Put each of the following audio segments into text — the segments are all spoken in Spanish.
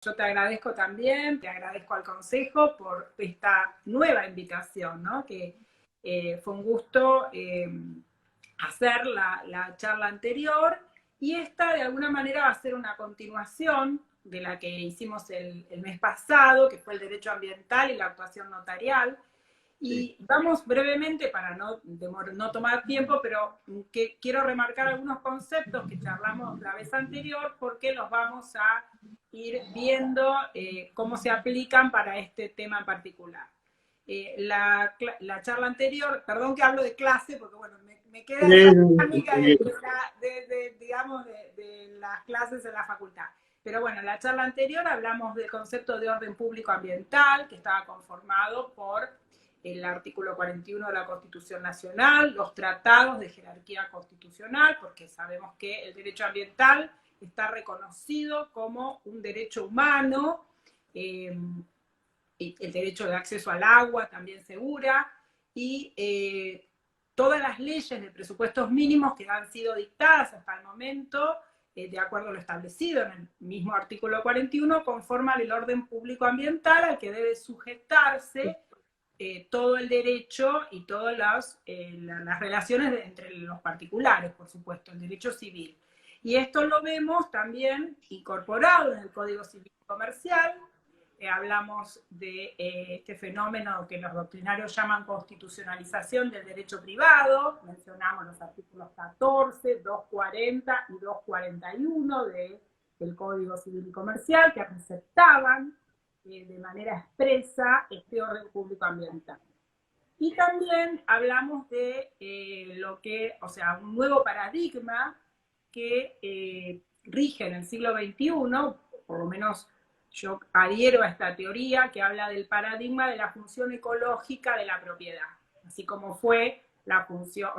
Yo te agradezco también, te agradezco al Consejo por esta nueva invitación, ¿no? Que fue un gusto hacer la charla anterior, y esta de alguna manera va a ser una continuación de la que hicimos el mes pasado, que fue el derecho ambiental y la actuación notarial. Y vamos brevemente, para no tomar tiempo, pero que quiero remarcar algunos conceptos que charlamos la vez anterior, porque los vamos a ir viendo cómo se aplican para este tema en particular. La charla anterior, perdón que hablo de clase, porque bueno, me queda esa dinámica digamos, de las clases en la facultad. Pero bueno, en la charla anterior hablamos del concepto de orden público ambiental, que estaba conformado por el artículo 41 de la Constitución Nacional, los tratados de jerarquía constitucional, porque sabemos que el derecho ambiental está reconocido como un derecho humano, el derecho de acceso al agua también segura, y todas las leyes de presupuestos mínimos que han sido dictadas hasta el momento, de acuerdo a lo establecido en el mismo artículo 41, conforman el orden público ambiental al que debe sujetarse todo el derecho y todas las relaciones entre los particulares, por supuesto, el derecho civil. Y esto lo vemos también incorporado en el Código Civil Comercial. Hablamos de este fenómeno que los doctrinarios llaman constitucionalización del derecho privado. Mencionamos los artículos 14, 240 y 241 del Código Civil Comercial, que aceptaban de manera expresa este orden público ambiental. Y también hablamos de un nuevo paradigma que rige en el siglo XXI, por lo menos yo adhiero a esta teoría, que habla del paradigma de la función ecológica de la propiedad, así como fue la función,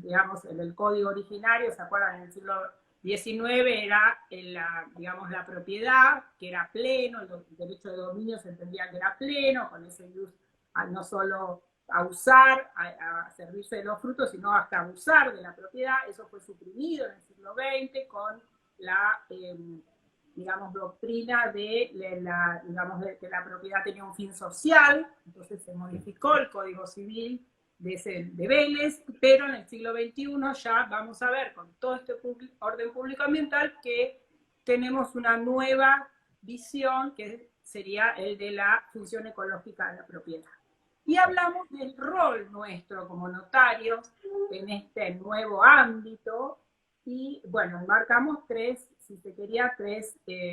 digamos, el código originario, ¿se acuerdan? En el siglo XIX era la propiedad, que era pleno, el derecho de dominio se entendía que era pleno, con ese use, no solo a usar, a servirse de los frutos, sino hasta abusar de la propiedad. Eso fue suprimido en el siglo XX con la doctrina de que la propiedad tenía un fin social. Entonces se modificó el Código Civil de Vélez, pero en el siglo XXI ya vamos a ver con todo este orden público ambiental que tenemos una nueva visión, que sería el de la función ecológica de la propiedad. Y hablamos del rol nuestro como notarios en este nuevo ámbito, y bueno, marcamos tres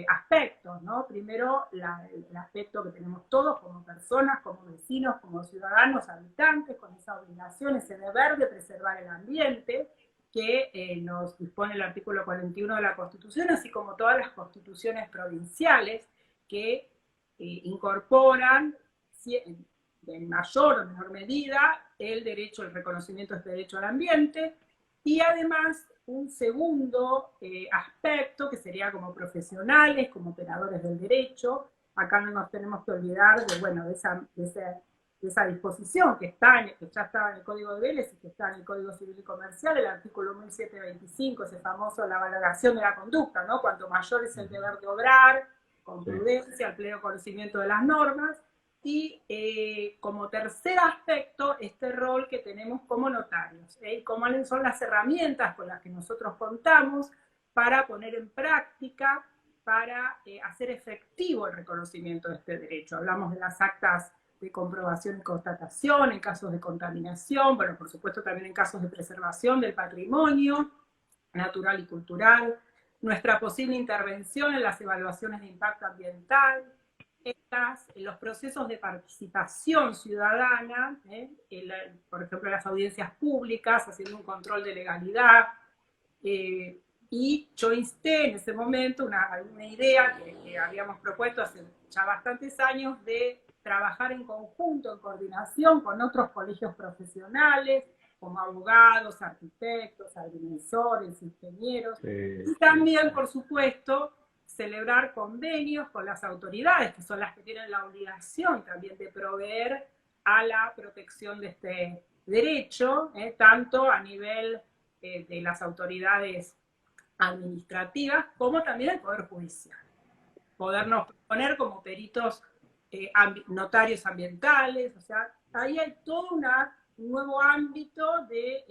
aspectos, ¿no? Primero, el aspecto que tenemos todos como personas, como vecinos, como ciudadanos, habitantes, con esa obligación, ese deber de preservar el ambiente, que nos dispone el artículo 41 de la Constitución, así como todas las constituciones provinciales que incorporan en mayor o menor medida el reconocimiento de este derecho al ambiente. Y además un segundo aspecto, que sería como profesionales, como operadores del derecho. Acá no nos tenemos que olvidar de esa disposición que ya estaba en el Código de Vélez y que está en el Código Civil y Comercial, el artículo 1725, ese famoso, la valoración de la conducta, ¿no? Cuanto mayor es el deber de obrar, con prudencia, al pleno conocimiento de las normas. Y como tercer aspecto, este rol que tenemos como notarios, cómo son las herramientas con las que nosotros contamos para poner en práctica, para hacer efectivo el reconocimiento de este derecho. Hablamos de las actas de comprobación y constatación en casos de contaminación, bueno, por supuesto también en casos de preservación del patrimonio natural y cultural, nuestra posible intervención en las evaluaciones de impacto ambiental, los procesos de participación ciudadana, por ejemplo, las audiencias públicas, haciendo un control de legalidad. Y yo insté en ese momento una idea que habíamos propuesto hace ya bastantes años, de trabajar en conjunto, en coordinación con otros colegios profesionales, como abogados, arquitectos, agrimensores, ingenieros, y también, por supuesto, celebrar convenios con las autoridades, que son las que tienen la obligación también de proveer a la protección de este derecho, tanto a nivel de las autoridades administrativas como también el Poder Judicial. podernos poner como peritos notarios ambientales, o sea, ahí hay todo un nuevo ámbito de,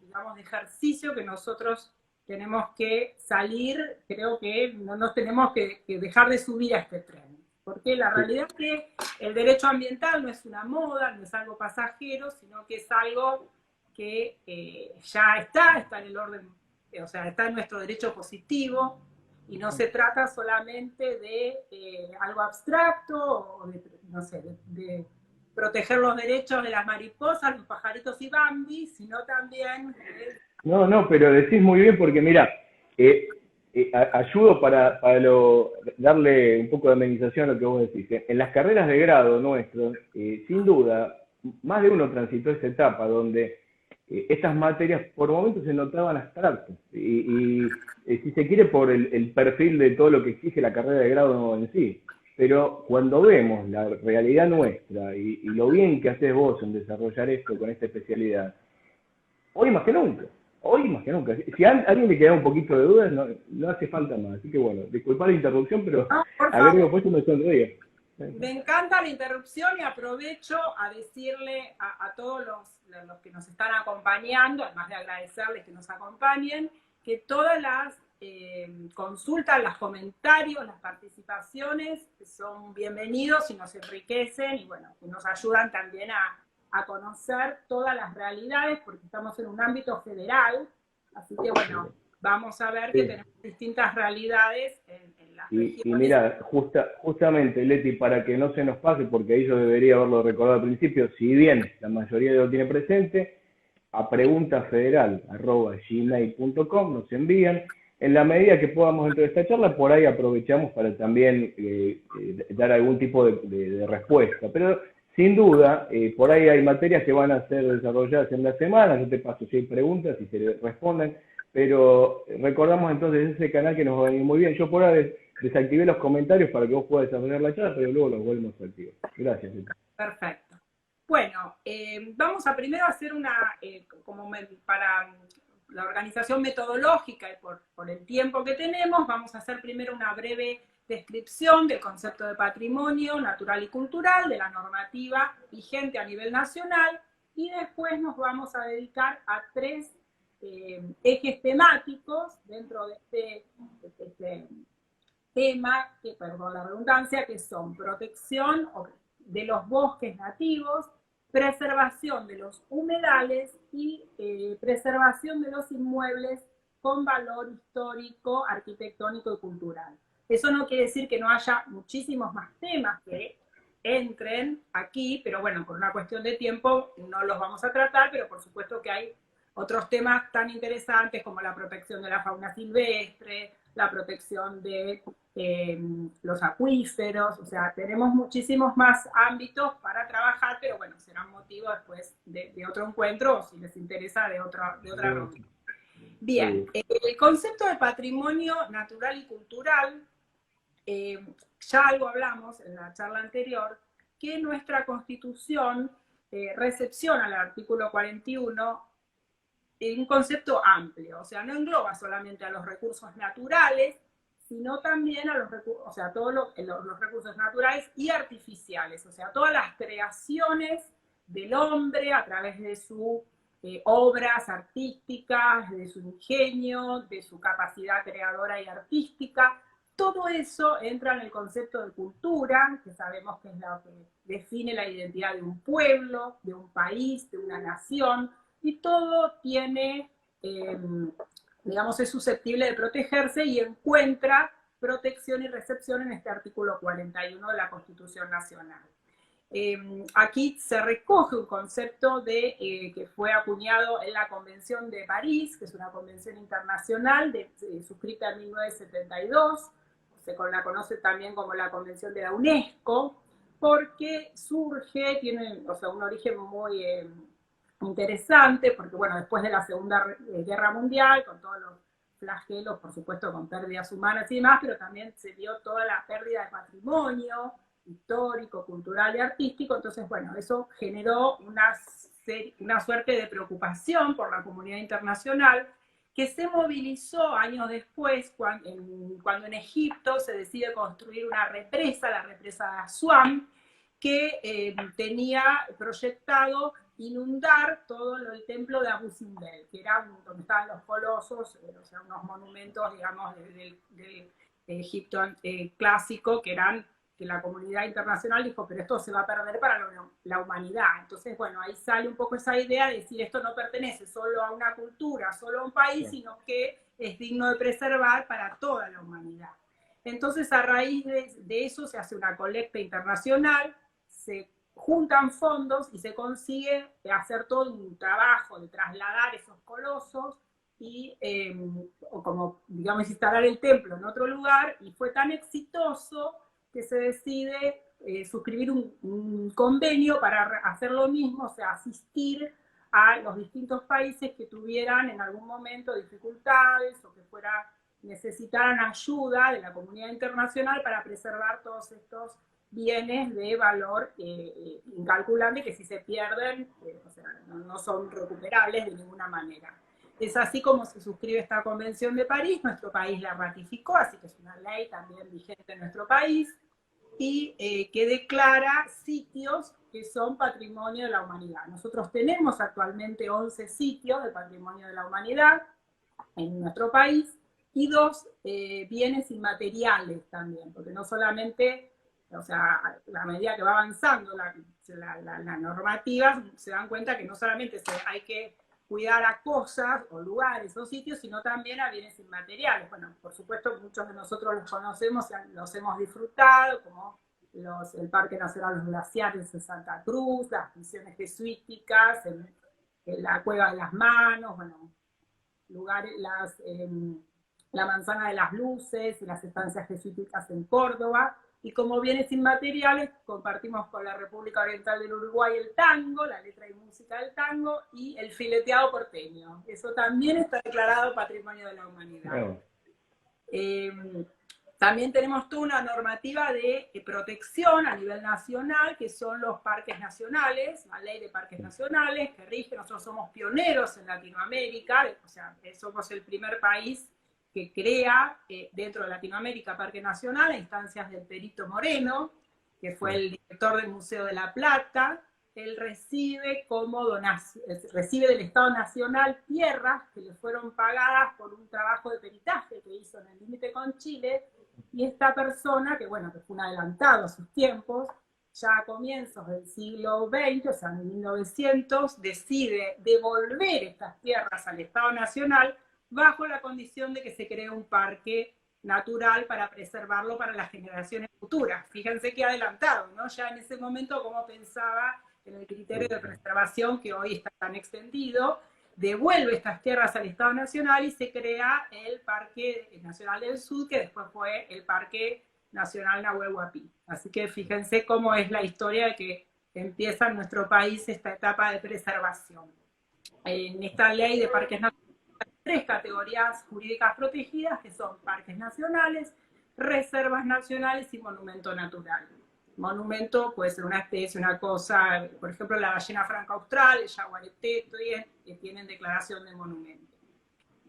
digamos, de ejercicio que nosotros tenemos que salir, creo que no nos tenemos que dejar de subir a este tren, porque la realidad es que el derecho ambiental no es una moda, no es algo pasajero, sino que es algo que ya está en el orden, o sea, está en nuestro derecho positivo, y no se trata solamente de algo abstracto, o de, no sé, de proteger los derechos de las mariposas, los pajaritos y Bambi, sino también... No, no, pero decís muy bien porque mira, ayudo para darle un poco de amenización a lo que vos decís. En las carreras de grado nuestros, sin duda, más de uno transitó esa etapa donde estas materias por momentos se notaban abstractas y si se quiere por el perfil de todo lo que exige la carrera de grado en sí. Pero cuando vemos la realidad nuestra y lo bien que haces vos en desarrollar esto con esta especialidad, hoy más que nunca, hoy más que nunca. Si a alguien le queda un poquito de dudas, no, no hace falta más. Así que bueno, disculpa la interrupción, pero No, por agrego favor. pues me sonreía. Me encanta la interrupción y aprovecho a decirle a todos los que nos están acompañando, además de agradecerles que nos acompañen, que todas las consultas, los comentarios, las participaciones son bienvenidos y nos enriquecen y bueno, que nos ayudan también a conocer todas las realidades, porque estamos en un ámbito federal, así que bueno, vamos a ver que tenemos distintas realidades en las regiones. Y mira, justamente, Leti, para que no se nos pase, porque ahí yo debería haberlo recordado al principio, si bien la mayoría lo tiene presente, a preguntafederal@gmail.com nos envían. En la medida que podamos dentro de esta charla, por ahí aprovechamos para también dar algún tipo de respuesta. Pero sin duda, por ahí hay materias que van a ser desarrolladas en la semana. Yo te paso si hay preguntas y se responden. Pero recordamos entonces ese canal que nos va a venir muy bien. Yo por ahora desactivé los comentarios para que vos puedas desarrollar la charla, pero luego los volvemos a activar. Gracias. Perfecto. Bueno, vamos a primero hacer para la organización metodológica y por el tiempo que tenemos, vamos a hacer primero una breve descripción del concepto de patrimonio natural y cultural, de la normativa vigente a nivel nacional, y después nos vamos a dedicar a tres ejes temáticos dentro de este tema, que, perdón la redundancia, que son protección de los bosques nativos, preservación de los humedales y preservación de los inmuebles con valor histórico, arquitectónico y cultural. Eso no quiere decir que no haya muchísimos más temas que entren aquí, pero bueno, por una cuestión de tiempo no los vamos a tratar, pero por supuesto que hay otros temas tan interesantes como la protección de la fauna silvestre, la protección de los acuíferos, o sea, tenemos muchísimos más ámbitos para trabajar, pero bueno, será motivo después de otro encuentro o si les interesa de otra reunión. Bien, el concepto de patrimonio natural y cultural, ya algo hablamos en la charla anterior, que nuestra Constitución recepciona el artículo 41 en un concepto amplio, o sea, no engloba solamente a los recursos naturales, sino también a los recursos, o sea, todos los recursos naturales y artificiales, o sea, todas las creaciones del hombre a través de sus obras artísticas, de su ingenio, de su capacidad creadora y artística. Todo eso entra en el concepto de cultura, que sabemos que es lo que define la identidad de un pueblo, de un país, de una nación, y todo tiene, digamos, es susceptible de protegerse y encuentra protección y recepción en este artículo 41 de la Constitución Nacional. Aquí se recoge un concepto que fue acuñado en la Convención de París, que es una convención internacional suscrita en 1972, se la conoce también como la Convención de la UNESCO, porque tiene, o sea, un origen muy interesante, porque bueno, después de la Segunda Guerra Mundial, con todos los flagelos, por supuesto con pérdidas humanas y demás, pero también se dio toda la pérdida de patrimonio histórico, cultural y artístico, entonces bueno, eso generó una suerte de preocupación por la comunidad internacional que se movilizó años después cuando en Egipto se decide construir una represa, la represa de Asuán, que tenía proyectado inundar todo el templo de Abu Simbel, que era donde estaban los colosos, o sea, unos monumentos, digamos, del Egipto clásico, que la comunidad internacional dijo, pero esto se va a perder para la humanidad. Entonces, bueno, ahí sale un poco esa idea de decir, esto no pertenece solo a una cultura, solo a un país, sino que es digno de preservar para toda la humanidad. Entonces, a raíz de eso se hace una colecta internacional, se juntan fondos y se consigue hacer todo un trabajo de trasladar esos colosos y como, digamos, instalar el templo en otro lugar, y fue tan exitoso que se decide suscribir un convenio para hacer lo mismo, o sea, asistir a los distintos países que tuvieran en algún momento dificultades o que necesitaran ayuda de la comunidad internacional para preservar todos estos bienes de valor incalculable que si se pierden, o sea, no son recuperables de ninguna manera. Es así como se suscribe esta Convención de París, nuestro país la ratificó, así que es una ley también vigente en nuestro país, y que declara sitios que son patrimonio de la humanidad. Nosotros tenemos actualmente 11 sitios de patrimonio de la humanidad en nuestro país, y 2 bienes inmateriales también, porque no solamente, o sea, a medida que va avanzando la normativa, se dan cuenta que no solamente hay que cuidar a cosas o lugares o sitios, sino también a bienes inmateriales. Bueno, por supuesto, muchos de nosotros los conocemos, los hemos disfrutado, como el Parque Nacional Los Glaciares en Santa Cruz, las misiones jesuíticas, en la Cueva de las Manos, bueno, lugares, la Manzana de las Luces y las estancias jesuíticas en Córdoba. Y como bienes inmateriales, compartimos con la República Oriental del Uruguay el tango, la letra y música del tango, y el fileteado porteño. Eso también está declarado Patrimonio de la Humanidad. También tenemos toda una normativa de protección a nivel nacional, que son los parques nacionales, la ley de parques nacionales, que rige. Nosotros somos pioneros en Latinoamérica, o sea, somos el primer país que crea dentro de Latinoamérica Parque Nacional a instancias del Perito Moreno, que fue el director del Museo de la Plata. Él recibe recibe del Estado Nacional tierras que le fueron pagadas por un trabajo de peritaje que hizo en el límite con Chile, y esta persona, que bueno, que fue un adelantado a sus tiempos, ya a comienzos del siglo XX, o sea, en 1900, decide devolver estas tierras al Estado Nacional bajo la condición de que se cree un parque natural para preservarlo para las generaciones futuras. Fíjense qué adelantado, ¿no? Ya en ese momento, cómo pensaba en el criterio de preservación que hoy está tan extendido, devuelve estas tierras al Estado Nacional y se crea el Parque Nacional del Sur, que después fue el Parque Nacional Nahuel Huapi. Así que fíjense cómo es la historia de que empieza en nuestro país esta etapa de preservación. En esta ley de parques nacionales hay 3 categorías jurídicas protegidas, que son parques nacionales, reservas nacionales y monumento natural. Monumento puede ser una especie, una cosa, por ejemplo, la ballena franca austral, el yaguareté, que tienen declaración de monumento.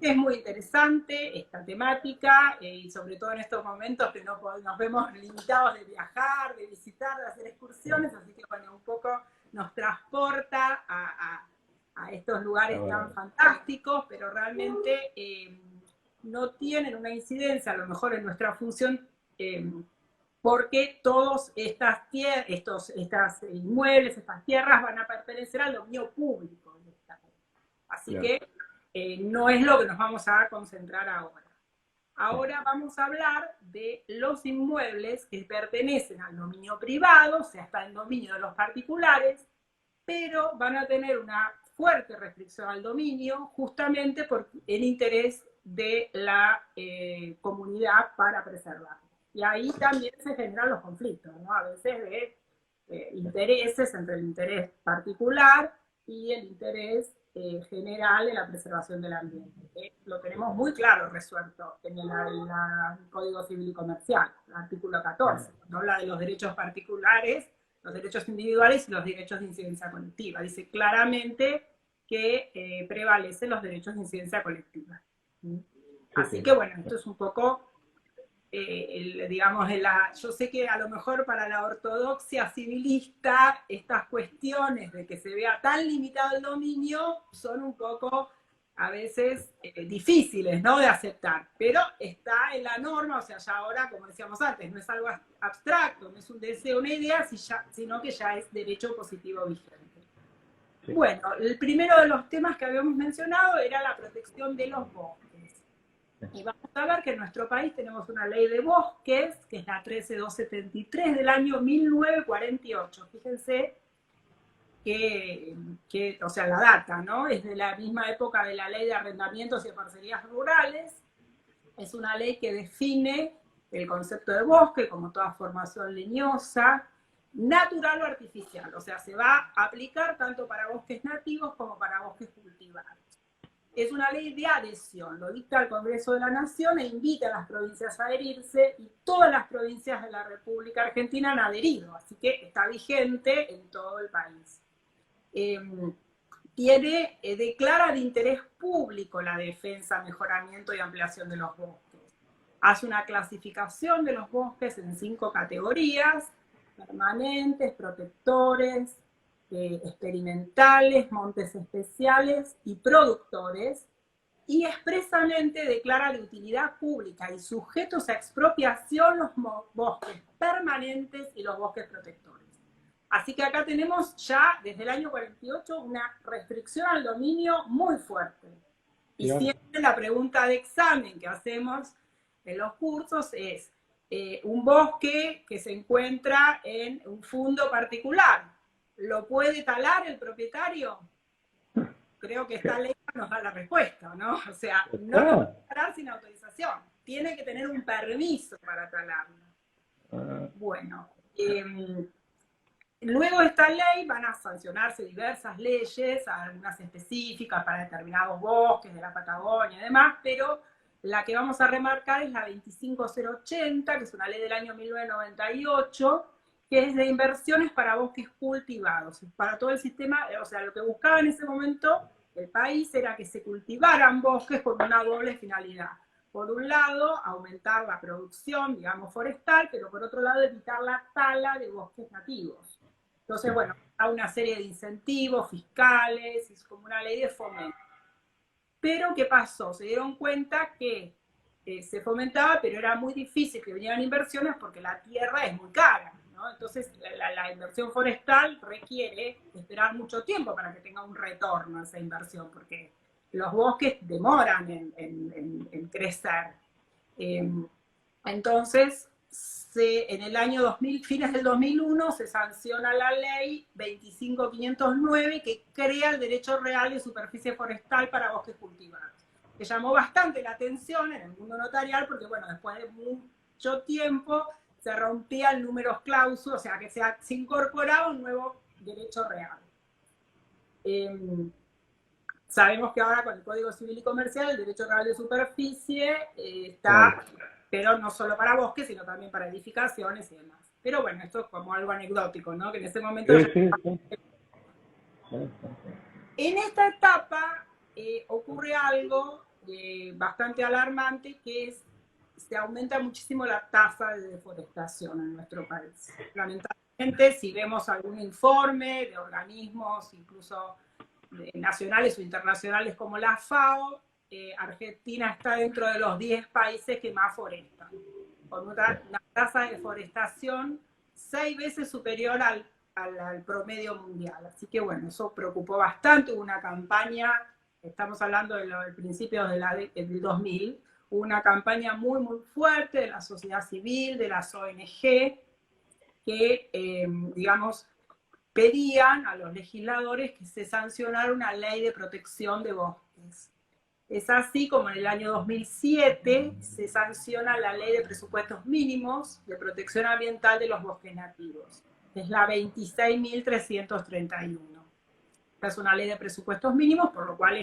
Es muy interesante esta temática, y sobre todo en estos momentos que nos vemos limitados de viajar, de visitar, de hacer excursiones, así que bueno, un poco nos transporta a estos lugares tan fantásticos, pero realmente no tienen una incidencia, a lo mejor en nuestra función, porque todos estos inmuebles, estas tierras van a pertenecer al dominio público. Así que no es lo que nos vamos a concentrar ahora. Ahora vamos a hablar de los inmuebles que pertenecen al dominio privado, o sea, está en dominio de los particulares, pero van a tener una fuerte restricción al dominio justamente por el interés de la comunidad para preservarlo. Y ahí también se generan los conflictos, ¿no? A veces de intereses entre el interés particular y el interés general de la preservación del ambiente. Lo tenemos muy claro resuelto en el Código Civil y Comercial, el artículo 14, cuando habla de los derechos particulares, los derechos individuales y los derechos de incidencia colectiva. Dice claramente que prevalecen los derechos de incidencia colectiva. Así que bueno, esto es un poco, digamos, yo sé que a lo mejor para la ortodoxia civilista estas cuestiones de que se vea tan limitado el dominio son un poco a veces difíciles, ¿no?, de aceptar, pero está en la norma, o sea, ya ahora, como decíamos antes, no es algo abstracto, no es un deseo, una idea, sino que ya es derecho positivo vigente. Sí. Bueno, el primero de los temas que habíamos mencionado era la protección de los bosques. Y vamos a ver que en nuestro país tenemos una ley de bosques, que es la 13273 del año 1948. Fíjense que, o sea, la data, ¿no? Es de la misma época de la ley de arrendamientos y de parcerías rurales. Es una ley que define el concepto de bosque como toda formación leñosa, natural o artificial. O sea, se va a aplicar tanto para bosques nativos como para bosques cultivados. Es una ley de adhesión, lo dicta el Congreso de la Nación e invita a las provincias a adherirse, y todas las provincias de la República Argentina han adherido, así que está vigente en todo el país. Declara de interés público la defensa, mejoramiento y ampliación de los bosques. Hace una clasificación de los bosques en 5 categorías: permanentes, protectores, experimentales, montes especiales y productores, y expresamente declara de utilidad pública y sujetos a expropiación los bosques permanentes y los bosques protectores. Así que acá tenemos ya desde el año 48 una restricción al dominio muy fuerte. Y siempre la pregunta de examen que hacemos en los cursos es, un bosque que se encuentra en un fundo particular, ¿lo puede talar el propietario? Creo que esta ley nos da la respuesta, ¿no? O sea, no lo puede talar sin autorización. Tiene que tener un permiso para talarlo. Bueno, luego de esta ley van a sancionarse diversas leyes, algunas específicas para determinados bosques de la Patagonia y demás, pero la que vamos a remarcar es la 25080, que es una ley del año 1998, que es de inversiones para bosques cultivados. Para todo el sistema, o sea, lo que buscaba en ese momento el país era que se cultivaran bosques con una doble finalidad. Por un lado, aumentar la producción, digamos, forestal, pero por otro lado, evitar la tala de bosques nativos. Entonces, bueno, hay una serie de incentivos fiscales, es como una ley de fomento. Pero, ¿qué pasó? Se dieron cuenta que se fomentaba, pero era muy difícil que vinieran inversiones porque la tierra es muy cara, ¿no? Entonces, la inversión forestal requiere esperar mucho tiempo para que tenga un retorno a esa inversión, porque los bosques demoran en crecer. Entonces, en el año 2000, fines del 2001, se sanciona la ley 25509, que crea el derecho real de superficie forestal para bosques cultivados, que llamó bastante la atención en el mundo notarial, porque bueno, después de mucho tiempo se rompía el numerus clausus, o sea que se incorporaba un nuevo derecho real. Sabemos que ahora con el Código Civil y Comercial el derecho real de superficie está, pero no solo para bosques, sino también para edificaciones y demás. Pero bueno, esto es como algo anecdótico, ¿no? Que en ese momento... En esta etapa ocurre algo bastante alarmante, que es se aumenta muchísimo la tasa de deforestación en nuestro país. Lamentablemente, si vemos algún informe de organismos, incluso nacionales o internacionales como la FAO, Argentina está dentro de los 10 países que más forestan, con una tasa de deforestación 6 veces superior al promedio mundial. Así que bueno, eso preocupó bastante. Hubo una campaña, estamos hablando de los principios del 2000, hubo una campaña muy, muy fuerte de la sociedad civil, de las ONG, que, digamos, pedían a los legisladores que se sancionara una ley de protección de bosques. Es así como en el año 2007 se sanciona la ley de presupuestos mínimos de protección ambiental de los bosques nativos. Es la 26.331. Esta es una ley de presupuestos mínimos, por lo cual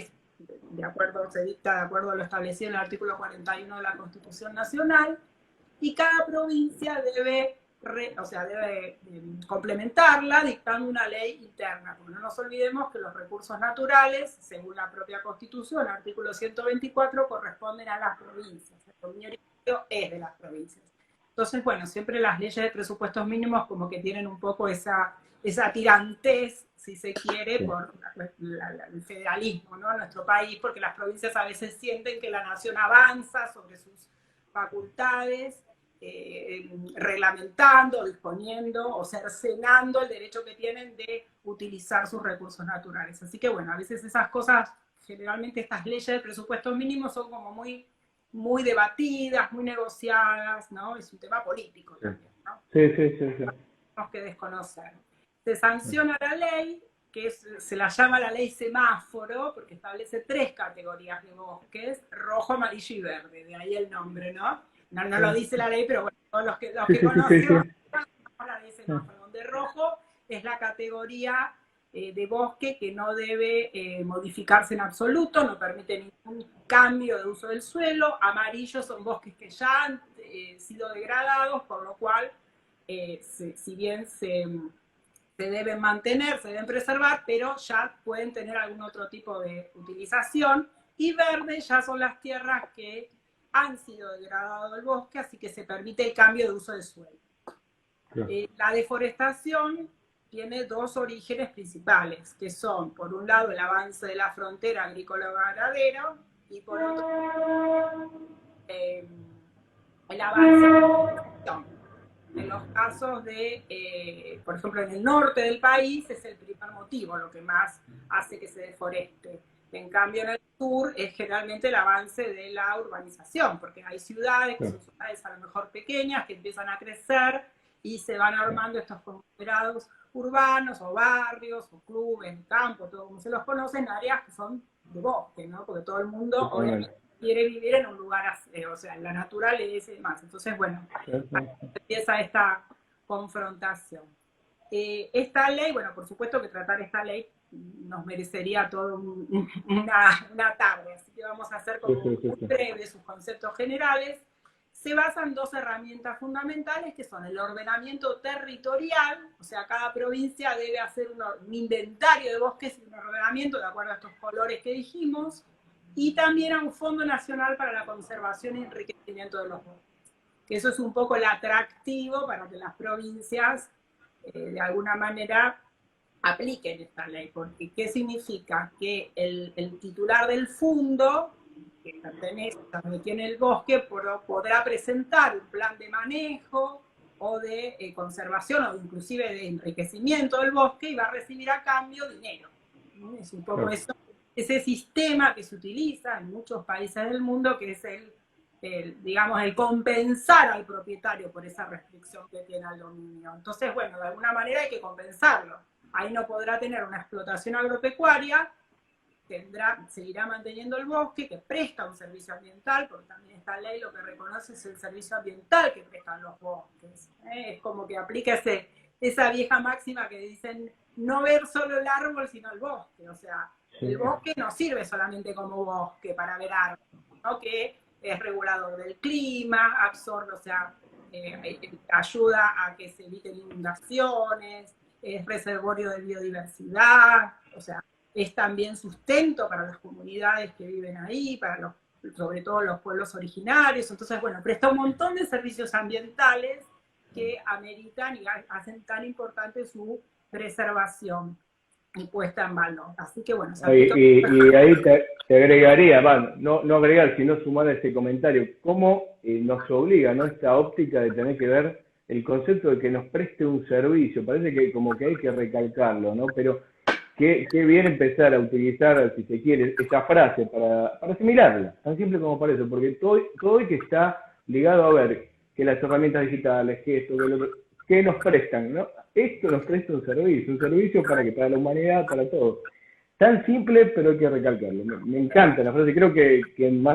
se dicta de acuerdo a lo establecido en el artículo 41 de la Constitución Nacional, y cada provincia debe o sea, debe complementarla dictando una ley interna, porque no nos olvidemos que los recursos naturales, según la propia Constitución, artículo 124, corresponden a las provincias. El dominio es de las provincias. Entonces, bueno, siempre las leyes de presupuestos mínimos como que tienen un poco esa tirantez, si se quiere, por el federalismo, ¿no? En nuestro país, porque las provincias a veces sienten que la nación avanza sobre sus facultades, reglamentando, disponiendo o cercenando el derecho que tienen de utilizar sus recursos naturales. Así que bueno, a veces esas cosas, generalmente estas leyes de presupuestos mínimos son como muy debatidas, muy negociadas, ¿no? Es un tema político también, ¿no? Sí. Tenemos que desconocer. Se sanciona la ley, que se la llama la ley semáforo, porque establece 3 categorías de bosques, rojo, amarillo y verde, de ahí el nombre, ¿no? No lo dice la ley, pero bueno, todos los que conocemos la ley semáforo, donde rojo es la categoría de bosque que no debe modificarse en absoluto, no permite ningún cambio de uso del suelo. Amarillo son bosques que ya han sido degradados, por lo cual, si bien se deben mantener, se deben preservar, pero ya pueden tener algún otro tipo de utilización. Y verde ya son las tierras que han sido degradados del bosque, así que se permite el cambio de uso del suelo. La deforestación tiene 2 orígenes principales, que son, por un lado, el avance de la frontera agrícola-ganadera, y por otro, el avance de la deforestación. En los casos de, por ejemplo, en el norte del país es el primer motivo, lo que más hace que se deforeste. En cambio, en el sur es generalmente el avance de la urbanización, porque hay ciudades que son ciudades a lo mejor pequeñas, que empiezan a crecer y se van armando estos conglomerados urbanos o barrios o clubes, campos, todo como se los conoce, en áreas que son de bosque, ¿no? Porque todo el mundo obviamente quiere vivir en un lugar así, o sea, en la naturaleza y demás. Entonces, bueno, empieza esta confrontación. Esta ley, bueno, por supuesto que tratar esta ley nos merecería toda una tarde, así que vamos a hacer como muy breve sus conceptos generales. Se basan en 2 herramientas fundamentales, que son el ordenamiento territorial, o sea, cada provincia debe hacer un inventario de bosques y un ordenamiento de acuerdo a estos colores que dijimos, y también a un Fondo Nacional para la Conservación y Enriquecimiento de los Bosques, que eso es un poco el atractivo para que las provincias de alguna manera apliquen esta ley, porque ¿qué significa? Que el titular del fondo, que pertenece, donde tiene el bosque, podrá presentar un plan de manejo o de conservación o inclusive de enriquecimiento del bosque y va a recibir a cambio dinero. Es un poco eso, ese sistema que se utiliza en muchos países del mundo, que es digamos, el compensar al propietario por esa restricción que tiene al dominio. Entonces, bueno, de alguna manera hay que compensarlo. Ahí no podrá tener una explotación agropecuaria, seguirá manteniendo el bosque, que presta un servicio ambiental, porque también esta ley lo que reconoce es el servicio ambiental que prestan los bosques. Es como que aplica esa vieja máxima que dicen, no ver solo el árbol, sino el bosque. O sea, el bosque no sirve solamente como bosque para ver árboles, sino que es regulador del clima, absorbe, o sea, ayuda a que se eviten inundaciones, es reservorio de biodiversidad, o sea, es también sustento para las comunidades que viven ahí, sobre todo los pueblos originarios. Entonces, bueno, presta un montón de servicios ambientales que ameritan y hacen tan importante su preservación y puesta en valor. Así que bueno, y ahí te agregaría, no agregar, sino sumar a ese comentario, cómo nos obliga, ¿no?, esta óptica de tener que ver el concepto de que nos preste un servicio. Parece que como que hay que recalcarlo, ¿no? Pero qué bien empezar a utilizar, si se quiere, esa frase para asimilarla, tan simple como para eso, porque todo que está ligado a ver que las herramientas digitales, que esto, que lo otro, que nos prestan, ¿no? Esto nos presta un servicio para la humanidad, para todos. Tan simple, pero hay que recalcarlo. Me encanta la frase, creo que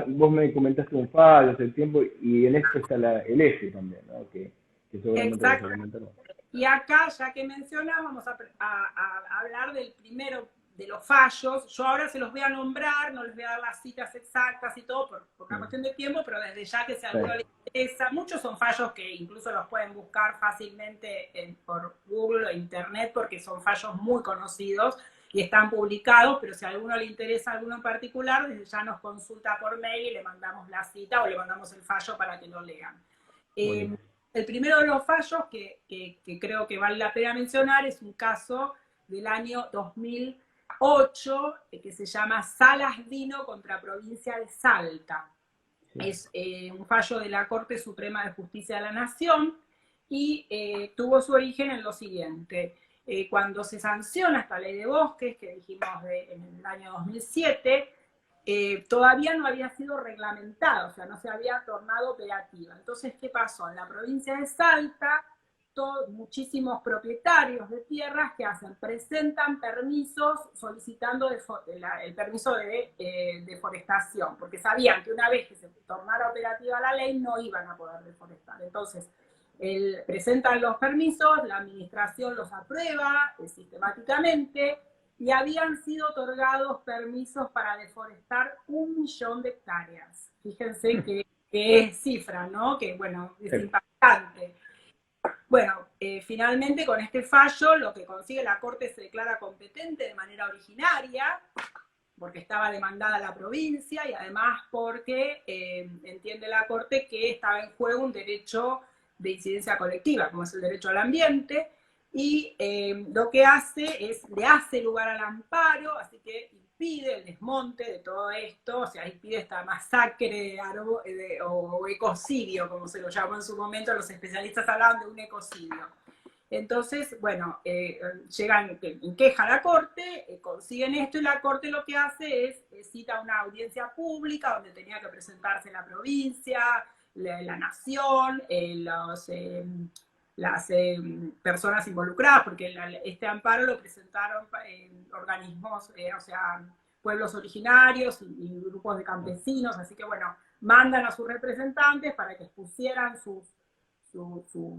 vos me comentaste un fallo hace tiempo, y en esto está el eje también, ¿no? Que seguramente vas a comentar. Y acá, ya que mencionas, vamos a hablar del primero de los fallos. Yo ahora se los voy a nombrar, no les voy a dar las citas exactas y todo por una cuestión de tiempo, pero desde ya que si alguno le muchos son fallos que incluso los pueden buscar fácilmente por Google o Internet porque son fallos muy conocidos y están publicados, pero si a alguno le interesa alguno en particular, ya nos consulta por mail y le mandamos la cita o le mandamos el fallo para que lo lean. El primero de los fallos que creo que vale la pena mencionar es un caso del año 2008 que se llama Salas Dino contra Provincia de Salta. Sí. Es un fallo de la Corte Suprema de Justicia de la Nación y tuvo su origen en lo siguiente. Cuando se sanciona esta ley de bosques, que dijimos en el año 2007, todavía no había sido reglamentada, o sea, no se había tornado operativa. Entonces, ¿qué pasó? En la provincia de Salta, muchísimos propietarios de tierras que hacen, presentan permisos solicitando el permiso de deforestación, porque sabían que una vez que se tornara operativa la ley no iban a poder deforestar. Entonces, presentan los permisos, la administración los aprueba sistemáticamente, y habían sido otorgados permisos para deforestar 1 millón de hectáreas. Fíjense que es cifra, ¿no? Que, bueno, es impactante. Bueno, finalmente con este fallo lo que consigue la Corte se declara competente de manera originaria, porque estaba demandada la provincia y además porque entiende la Corte que estaba en juego un derecho de incidencia colectiva, como es el derecho al ambiente, y lo que hace es, le hace lugar al amparo, así que impide el desmonte de todo esto, o sea, impide esta masacre o ecocidio, como se lo llamó en su momento, los especialistas hablaban de un ecocidio. Entonces, bueno, llegan en queja a la Corte, consiguen esto y la Corte lo que hace es cita una audiencia pública donde tenía que presentarse la provincia, la nación, las personas involucradas, porque este amparo lo presentaron organismos, o sea, pueblos originarios y grupos de campesinos, así que bueno, mandan a sus representantes para que expusieran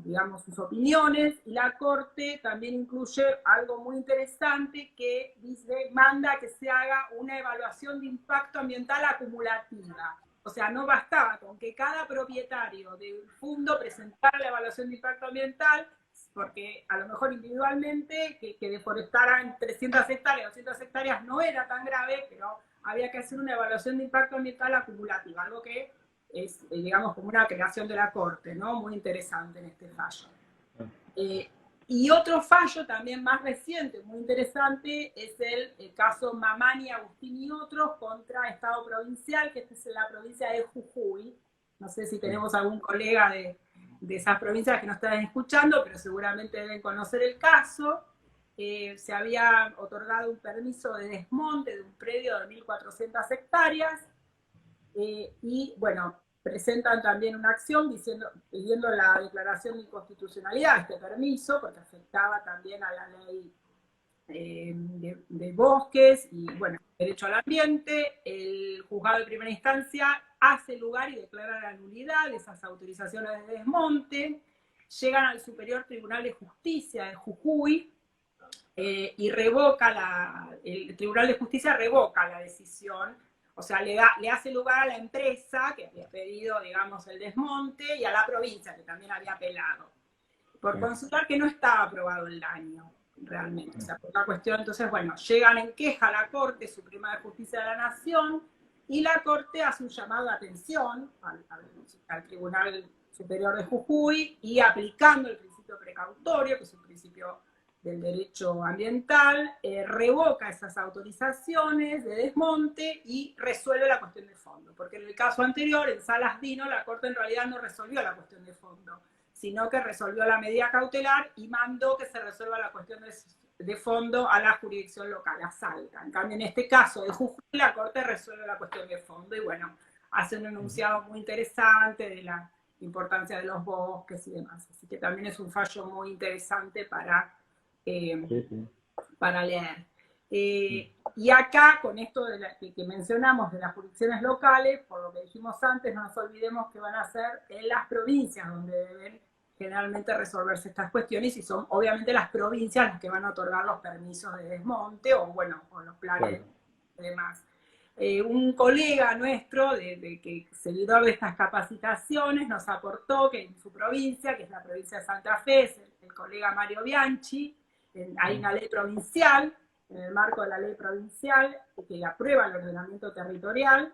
digamos, sus opiniones, y la Corte también incluye algo muy interesante que dice, manda que se haga una evaluación de impacto ambiental acumulativa. O sea, no bastaba con que cada propietario del fondo presentara la evaluación de impacto ambiental, porque a lo mejor individualmente que deforestaran 300 hectáreas, 200 hectáreas no era tan grave, pero había que hacer una evaluación de impacto ambiental acumulativa, algo que es, digamos, como una creación de la Corte, ¿no? Muy interesante en este fallo. Y otro fallo también más reciente, muy interesante, es el caso Mamani, Agustín y otros contra Estado provincial, que esta es la provincia de Jujuy. No sé si tenemos algún colega de esas provincias que nos están escuchando, pero seguramente deben conocer el caso. Se había otorgado un permiso de desmonte de un predio de 1.400 hectáreas, y bueno, presentan también una acción pidiendo la declaración de inconstitucionalidad de este permiso, porque afectaba también a la ley de bosques y, bueno, derecho al ambiente. El juzgado de primera instancia hace lugar y declara la nulidad de esas autorizaciones de desmonte, llegan al Superior Tribunal de Justicia de Jujuy, y el Tribunal de Justicia revoca la decisión. O sea, le hace lugar a la empresa que había pedido, digamos, el desmonte y a la provincia que también había apelado, por considerar que no estaba aprobado el daño realmente. O sea, por la cuestión, entonces, bueno, llegan en queja a la Corte Suprema de Justicia de la Nación y la Corte hace un llamado de atención al Tribunal Superior de Jujuy y, aplicando el principio precautorio, que es un principio del derecho ambiental, revoca esas autorizaciones de desmonte y resuelve la cuestión de fondo. Porque en el caso anterior, en Salas Dino, la Corte en realidad no resolvió la cuestión de fondo, sino que resolvió la medida cautelar y mandó que se resuelva la cuestión de fondo a la jurisdicción local, a Salta. En cambio, en este caso de Jujuy, la Corte resuelve la cuestión de fondo y, bueno, hace un enunciado muy interesante de la importancia de los bosques y demás. Así que también es un fallo muy interesante para leer. Y acá, con esto que mencionamos de las jurisdicciones locales, por lo que dijimos antes, no nos olvidemos que van a ser en las provincias donde deben generalmente resolverse estas cuestiones, y son obviamente las provincias las que van a otorgar los permisos de desmonte o, bueno, o los planes y demás. un colega nuestro, que seguidor de estas capacitaciones, nos aportó que en su provincia, que es la provincia de Santa Fe, es el colega Mario Bianchi, hay una ley provincial, en el marco de la ley provincial, que aprueba el ordenamiento territorial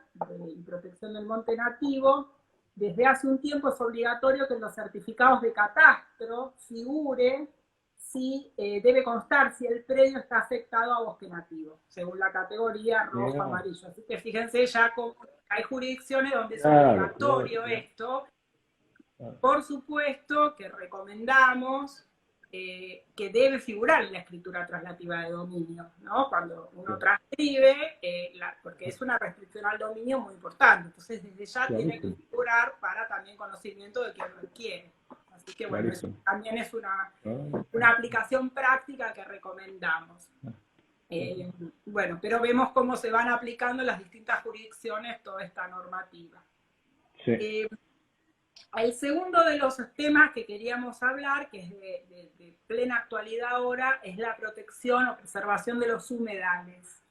y protección del monte nativo. Desde hace un tiempo es obligatorio que en los certificados de catastro figure si debe constar si el predio está afectado a bosque nativo, según la categoría rojo, amarillo. Así que fíjense ya como hay jurisdicciones donde es obligatorio esto. Por supuesto que recomendamos que debe figurar en la escritura traslativa de dominio, ¿no? Cuando uno transcribe, porque es una restricción al dominio muy importante. Entonces, desde ya tiene que figurar para también conocimiento de quien requiere. Así que, bueno, eso también es una aplicación práctica que recomendamos. Bueno, pero vemos cómo se van aplicando en las distintas jurisdicciones toda esta normativa. Sí. El segundo de los temas que queríamos hablar, que es de plena actualidad ahora, es la protección o preservación de los humedales.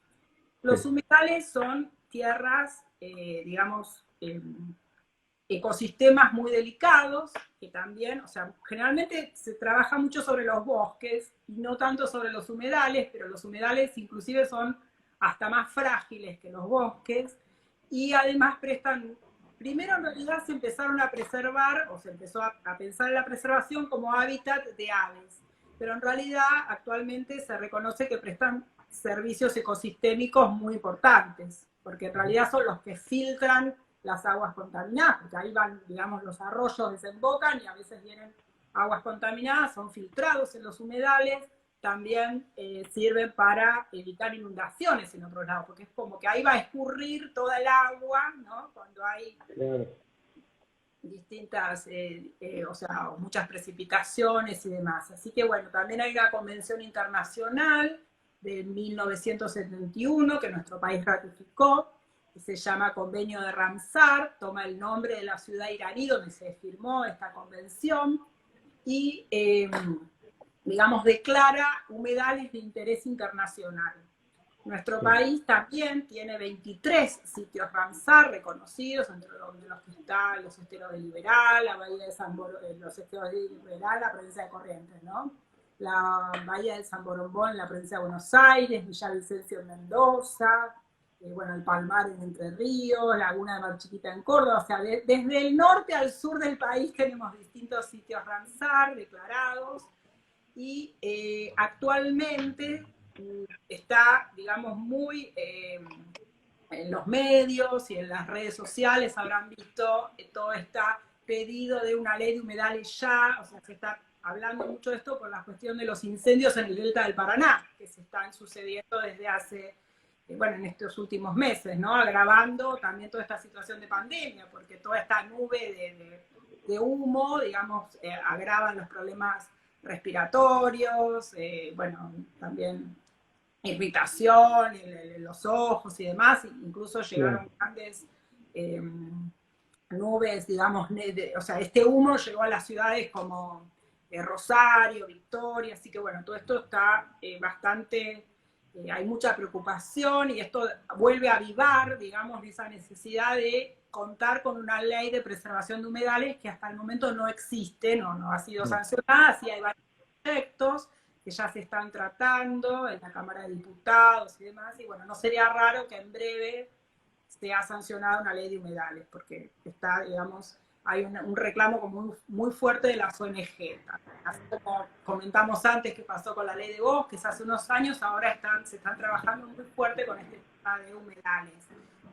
Los humedales son tierras, digamos, ecosistemas muy delicados, que también, o sea, generalmente se trabaja mucho sobre los bosques y no tanto sobre los humedales, pero los humedales inclusive son hasta más frágiles que los bosques y además prestan. Primero, en realidad, se empezaron a preservar, o se empezó a pensar en la preservación como hábitat de aves, pero en realidad actualmente se reconoce que prestan servicios ecosistémicos muy importantes, porque en realidad son los que filtran las aguas contaminadas, porque ahí van, digamos, los arroyos desembocan y a veces vienen aguas contaminadas, son filtrados en los humedales, también sirven para evitar inundaciones en otros lados, porque es como que ahí va a escurrir toda el agua, ¿no? Cuando hay distintas, o sea, muchas precipitaciones y demás. Así que bueno, también hay una convención internacional de 1971 que nuestro país ratificó, que se llama Convenio de Ramsar, toma el nombre de la ciudad iraní donde se firmó esta convención, y digamos, declara humedales de interés internacional. Nuestro país también tiene 23 sitios Ramsar reconocidos, entre los que están los esteros de Liberal, la bahía de San los esteros de Liberal, la provincia de Corrientes, ¿no? La bahía de San Borombón en la provincia de Buenos Aires, Villavicencio en Mendoza, bueno, el Palmar en Entre Ríos, Laguna de Mar Chiquita en Córdoba, o sea, desde el norte al sur del país tenemos distintos sitios Ramsar declarados, y actualmente está, digamos, muy en los medios y en las redes sociales habrán visto todo este pedido de una ley de humedales ya, o sea, se está hablando mucho de esto por la cuestión de los incendios en el delta del Paraná, que se están sucediendo desde hace, bueno, en estos últimos meses, ¿no? Agravando también toda esta situación de pandemia, porque toda esta nube de humo, digamos, agravan los problemas respiratorios, bueno, también irritación en los ojos y demás, incluso llegaron grandes nubes, digamos, o sea, este humo llegó a las ciudades como Rosario, Victoria, así que bueno, todo esto está bastante, hay mucha preocupación y esto vuelve a avivar, digamos, esa necesidad de contar con una ley de preservación de humedales que hasta el momento no existe, no ha sido sancionada, sí hay varios proyectos que ya se están tratando en la Cámara de Diputados y demás, y bueno, no sería raro que en breve sea sancionada una ley de humedales, porque está, digamos, hay un reclamo como muy fuerte de las ONG. Así como comentamos antes que pasó con la ley de bosques hace unos años, ahora se están trabajando muy fuerte con este tema de humedales.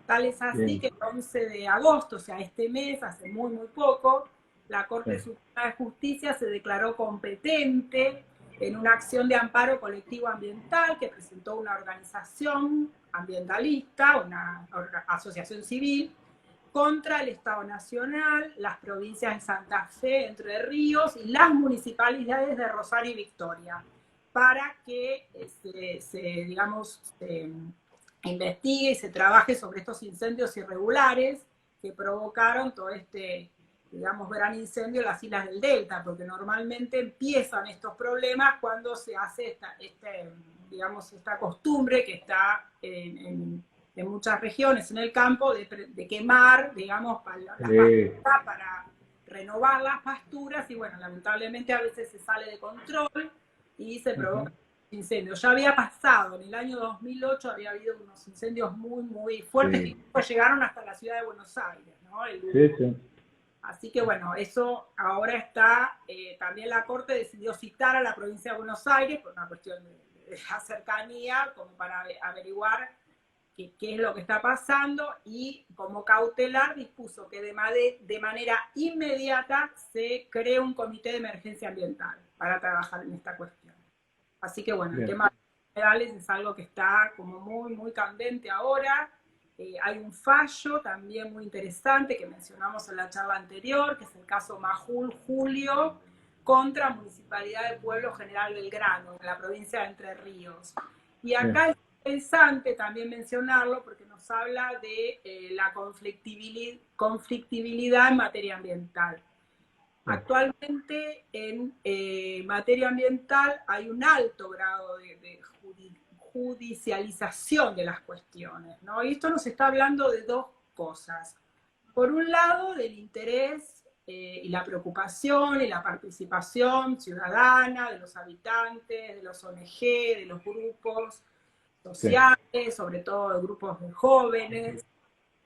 Tal es así que el 11 de agosto, o sea, este mes, hace muy poco, la Corte Suprema de Justicia se declaró competente en una acción de amparo colectivo ambiental que presentó una organización ambientalista, una asociación civil, contra el Estado Nacional, las provincias de Santa Fe, Entre Ríos y las municipalidades de Rosario y Victoria, para que digamos, se investigue y se trabaje sobre estos incendios irregulares que provocaron todo este, digamos, gran incendio en las islas del Delta, porque normalmente empiezan estos problemas cuando se hace digamos, esta costumbre que está en en muchas regiones en el campo de quemar, digamos, las pasturas para renovar las pasturas y bueno, lamentablemente a veces se sale de control y se provoca incendios. Ya había pasado, en el año 2008 había habido unos incendios muy, muy fuertes que llegaron hasta la ciudad de Buenos Aires, ¿no? Así que bueno, eso ahora está, también la Corte decidió citar a la provincia de Buenos Aires por una cuestión de la cercanía, como para averiguar qué es lo que está pasando, y como cautelar dispuso que de manera inmediata se cree un comité de emergencia ambiental para trabajar en esta cuestión. Así que bueno, el tema de los humedales es algo que está como muy, muy candente ahora. Hay un fallo también muy interesante que mencionamos en la charla anterior, que es el caso Majul Julio contra Municipalidad de Pueblo General Belgrano, en la provincia de Entre Ríos. Y acá es interesante también mencionarlo porque nos habla de la conflictibilidad en materia ambiental. Actualmente en materia ambiental hay un alto grado de judicialización de las cuestiones, ¿no? Y esto nos está hablando de dos cosas. Por un lado, del interés y la preocupación y la participación ciudadana de los habitantes, de los ONG, de los grupos sociales, sobre todo de grupos de jóvenes,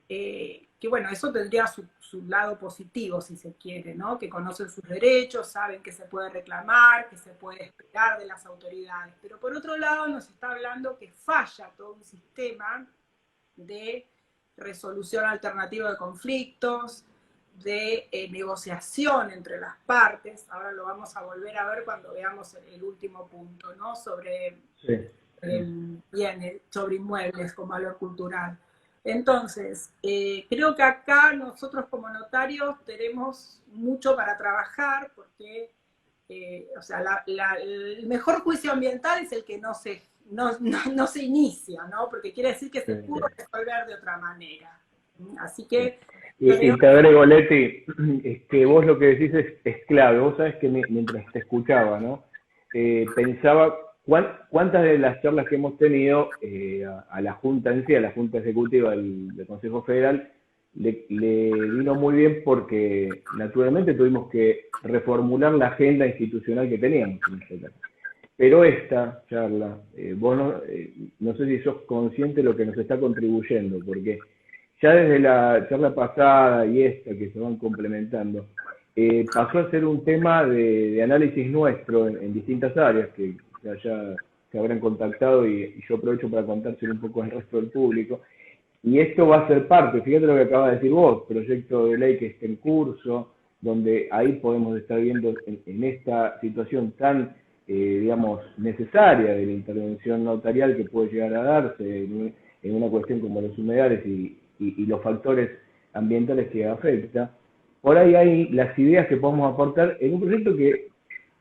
que bueno, eso tendría su lado positivo, si se quiere, ¿no? Que conocen sus derechos, saben que se puede reclamar, que se puede esperar de las autoridades. Pero por otro lado nos está hablando que falla todo un sistema de resolución alternativa de conflictos, de negociación entre las partes. Ahora lo vamos a volver a ver cuando veamos el último punto, ¿no? Sobre bienes, sobre inmuebles con valor cultural. Entonces, creo que acá nosotros como notarios tenemos mucho para trabajar porque, o sea, el mejor juicio ambiental es el que no se inicia, ¿no? Porque quiere decir que se pudo resolver de otra manera. Así que... Y te agrego, Leti, vos lo que decís es clave. Vos sabés que mientras te escuchaba, ¿no? Pensaba cuántas de las charlas que hemos tenido a la Junta en sí, a la Junta Ejecutiva del Consejo Federal, le vino muy bien porque naturalmente tuvimos que reformular la agenda institucional que teníamos en este caso. Pero esta charla, vos no sé si sos consciente de lo que nos está contribuyendo, porque ya desde la charla pasada y esta que se van complementando, pasó a ser un tema de análisis nuestro en distintas áreas que ya se habrán contactado y yo aprovecho para contárselo un poco al resto del público. Y esto va a ser parte, fíjate lo que acabas de decir vos, proyecto de ley que está en curso, donde ahí podemos estar viendo en esta situación tan, digamos, necesaria de la intervención notarial que puede llegar a darse en una cuestión como los humedales y los factores ambientales que afecta. Por ahí hay las ideas que podemos aportar en un proyecto que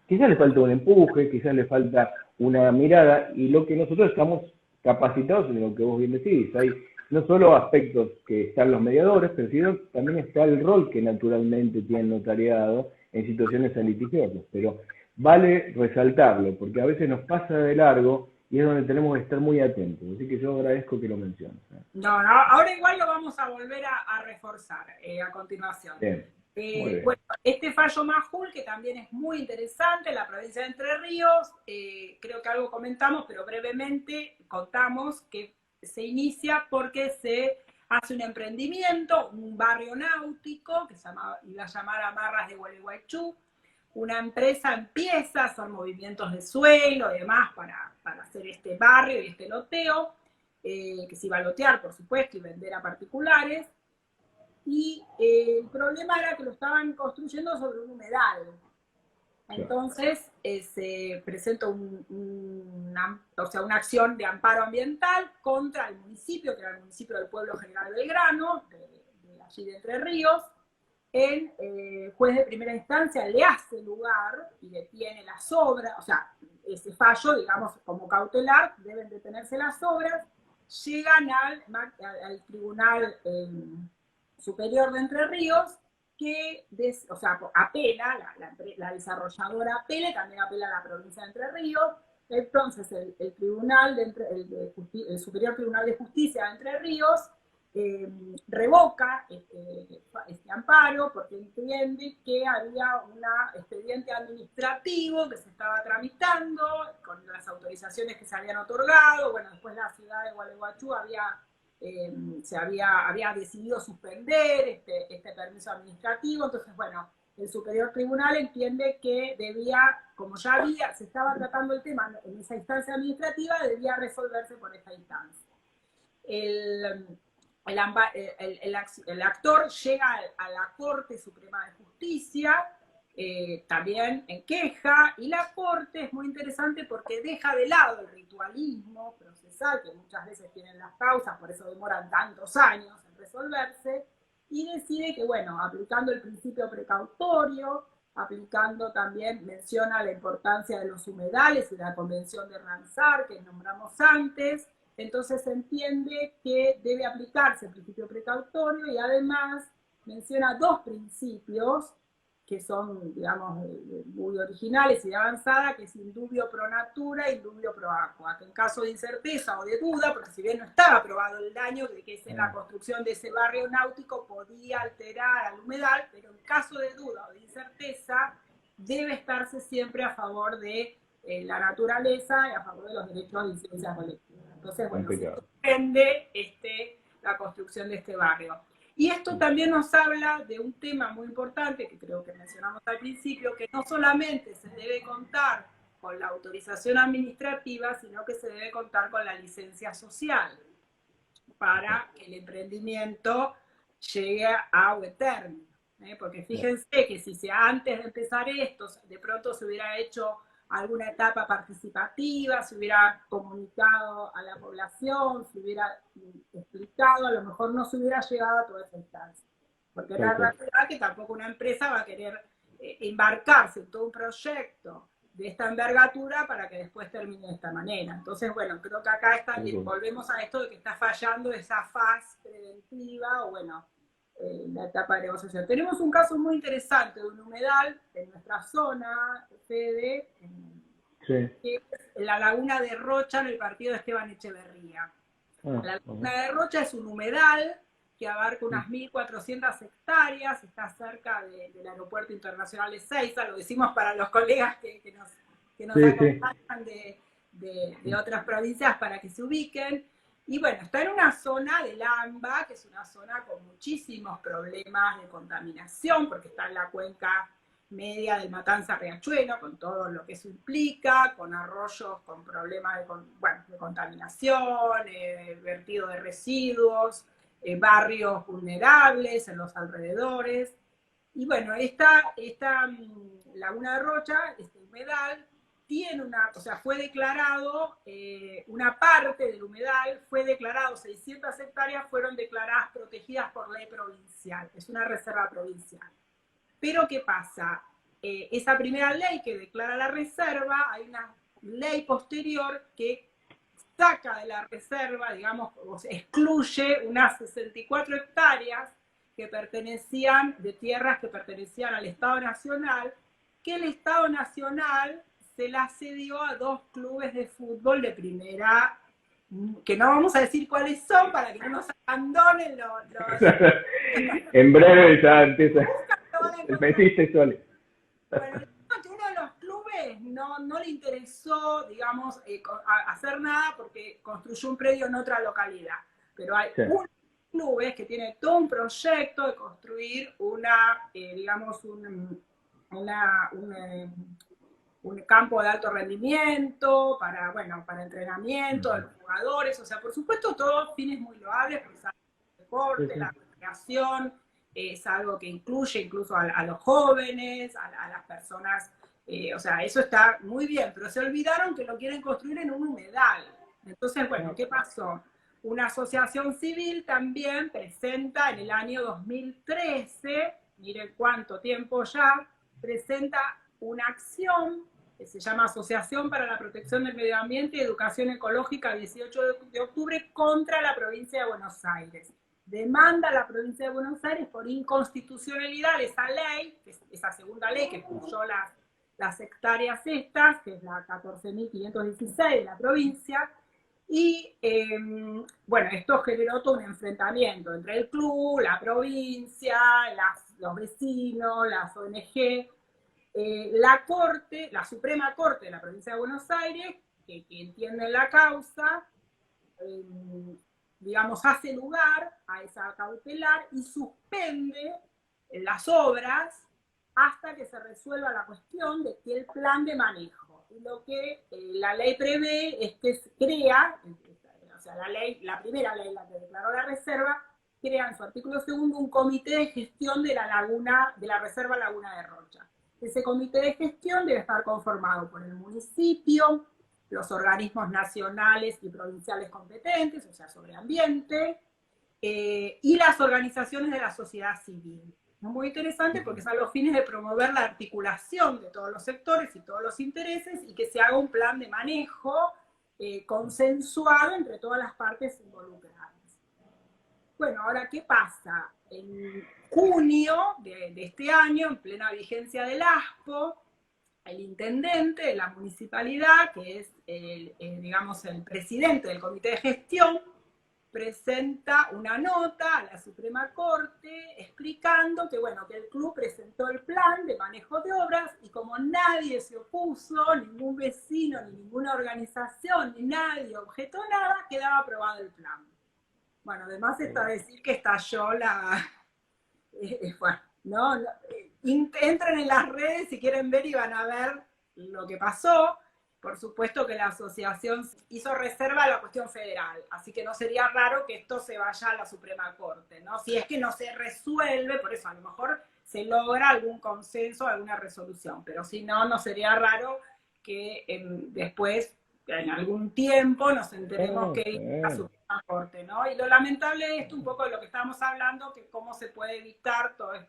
quizás le falta un empuje, quizás le falta una mirada, y lo que nosotros estamos capacitados en lo que vos bien decís. Hay no solo aspectos que están los mediadores, pero sino también está el rol que naturalmente tiene el notariado en situaciones litigiosas. Pero vale resaltarlo, porque a veces nos pasa de largo y es donde tenemos que estar muy atentos. Así que yo agradezco que lo menciones. No, ahora igual lo vamos a volver a reforzar a continuación. Bien. Bueno, este fallo Majul, que también es muy interesante, en la provincia de Entre Ríos, creo que algo comentamos, pero brevemente contamos que se inicia porque se hace un emprendimiento, un barrio náutico, que se iba a llamar Amarras de Gualeguaychú. Una empresa empieza a hacer movimientos de suelo y demás para hacer este barrio y este loteo, que se iba a lotear, por supuesto, y vender a particulares. Y el problema era que lo estaban construyendo sobre un humedal. Entonces se presenta una acción de amparo ambiental contra el municipio, que era el municipio del Pueblo General Belgrano, de allí de Entre Ríos. El juez de primera instancia le hace lugar y detiene las obras, o sea, ese fallo, digamos, como cautelar, deben detenerse las obras, llegan al Tribunal Superior de Entre Ríos, que apela, la desarrolladora apela, también apela a la provincia de Entre Ríos, Entonces, el tribunal el Superior Tribunal de Justicia de Entre Ríos revoca este amparo porque entiende que había un expediente administrativo que se estaba tramitando con las autorizaciones que se habían otorgado. Bueno, después la ciudad de Gualeguaychú había decidido suspender este permiso administrativo. Entonces, bueno, el Superior Tribunal entiende que debía, como ya se estaba tratando el tema en esa instancia administrativa, debía resolverse por esta instancia. El actor llega a la Corte Suprema de Justicia, también en queja, y la Corte es muy interesante porque deja de lado el ritualismo procesal, que muchas veces tienen las causas, por eso demoran tantos años en resolverse, y decide que, bueno, aplicando el principio precautorio, aplicando también, menciona la importancia de los humedales y la Convención de Ramsar, que nombramos antes. Entonces se entiende que debe aplicarse el principio precautorio y además menciona dos principios que son, digamos, muy originales y de avanzada, que es indubio pro natura e indubio pro aqua, que en caso de incerteza o de duda, porque si bien no estaba probado el daño de que la construcción de ese barrio náutico podía alterar al humedal, pero en caso de duda o de incerteza, debe estarse siempre a favor de la naturaleza y a favor de los derechos de incidencia colectiva. Entonces, bueno, se suspende la construcción de este barrio. Y esto también nos habla de un tema muy importante que creo que mencionamos al principio, que no solamente se debe contar con la autorización administrativa, sino que se debe contar con la licencia social para que el emprendimiento llegue a buen término. Porque fíjense que si antes de empezar esto, de pronto se hubiera hecho alguna etapa participativa, se hubiera comunicado a la población, se hubiera explicado, a lo mejor no se hubiera llegado a toda esa instancia. Porque la realidad que tampoco una empresa va a querer embarcarse en todo un proyecto de esta envergadura para que después termine de esta manera. Entonces, bueno, creo que acá volvemos a esto de que está fallando esa fase preventiva o, bueno, la etapa de negociación. Tenemos un caso muy interesante de un humedal en nuestra zona, Fede, que es la Laguna de Rocha, en el partido de Esteban Echeverría. La Laguna de Rocha es un humedal que abarca unas 1.400 hectáreas, está cerca del Aeropuerto Internacional de Ezeiza, lo decimos para los colegas que nos acompañan de otras provincias para que se ubiquen. Y bueno, está en una zona del AMBA, que es una zona con muchísimos problemas de contaminación, porque está en la cuenca media del Matanza-Riachuelo, con todo lo que eso implica, con arroyos con problemas de contaminación, vertido de residuos, barrios vulnerables en los alrededores. Y bueno, esta Laguna de Rocha, este humedal, fue declarado, una parte del humedal fue declarado, 600 hectáreas fueron declaradas protegidas por ley provincial, es una reserva provincial. Pero ¿qué pasa? Esa primera ley que declara la reserva, hay una ley posterior que saca de la reserva, digamos, o sea, excluye unas 64 hectáreas de tierras que pertenecían al Estado Nacional, que el Estado Nacional se la cedió a 2 clubes de fútbol de primera, que no vamos a decir cuáles son para que no nos abandonen los... En breve ya empieza el mensaje textual. Bueno, que uno de los clubes no le interesó, digamos, hacer nada porque construyó un predio en otra localidad. Pero hay unos clubes que tienen todo un proyecto de construir un campo de alto rendimiento para entrenamiento de los jugadores, o sea, por supuesto todos fines muy loables, porque es el deporte, la recreación, es algo que incluye incluso a los jóvenes, a las personas, o sea, eso está muy bien, pero se olvidaron que lo quieren construir en un humedal. Entonces, bueno, ¿qué pasó? Una asociación civil también presenta en el año 2013, miren cuánto tiempo ya, presenta una acción que se llama Asociación para la Protección del Medio Ambiente y Educación Ecológica 18 de octubre contra la provincia de Buenos Aires. Demanda a la provincia de Buenos Aires por inconstitucionalidad esa ley, esa segunda ley que excluyó las hectáreas estas, que es la 14.516 de la provincia, y bueno, esto generó todo un enfrentamiento entre el club, la provincia, los vecinos, las ONG, la Corte, la Suprema Corte de la provincia de Buenos Aires, que entiende la causa, digamos, hace lugar a esa cautelar y suspende las obras hasta que se resuelva la cuestión de que el plan de manejo. Y lo que la ley prevé es que crea, o sea, la primera ley, la que declaró la reserva, crea en su artículo segundo un comité de gestión de la laguna, de la reserva Laguna de Rocha. Ese comité de gestión debe estar conformado por el municipio, los organismos nacionales y provinciales competentes, o sea, sobre ambiente, y las organizaciones de la sociedad civil. Muy interesante porque es a los fines de promover la articulación de todos los sectores y todos los intereses y que se haga un plan de manejo consensuado entre todas las partes involucradas. Bueno, ahora, ¿qué pasa? En junio de este año, en plena vigencia del ASPO, el intendente de la municipalidad, que es digamos, el presidente del comité de gestión, presenta una nota a la Suprema Corte explicando que, bueno, que el club presentó el plan de manejo de obras y como nadie se opuso, ningún vecino, ni ninguna organización, ni nadie objetó nada, quedaba aprobado el plan. Bueno, además está decir que estalló bueno, ¿no? Entren en las redes si quieren ver y van a ver lo que pasó. Por supuesto que la asociación hizo reserva a la cuestión federal, así que no sería raro que esto se vaya a la Suprema Corte, ¿no? Si es que no se resuelve, por eso a lo mejor se logra algún consenso, alguna resolución, pero si no, no sería raro que después, en algún tiempo, nos enteremos que es la Suprema Corte, ¿no? Y lo lamentable de esto, un poco de lo que estábamos hablando, que cómo se puede evitar todas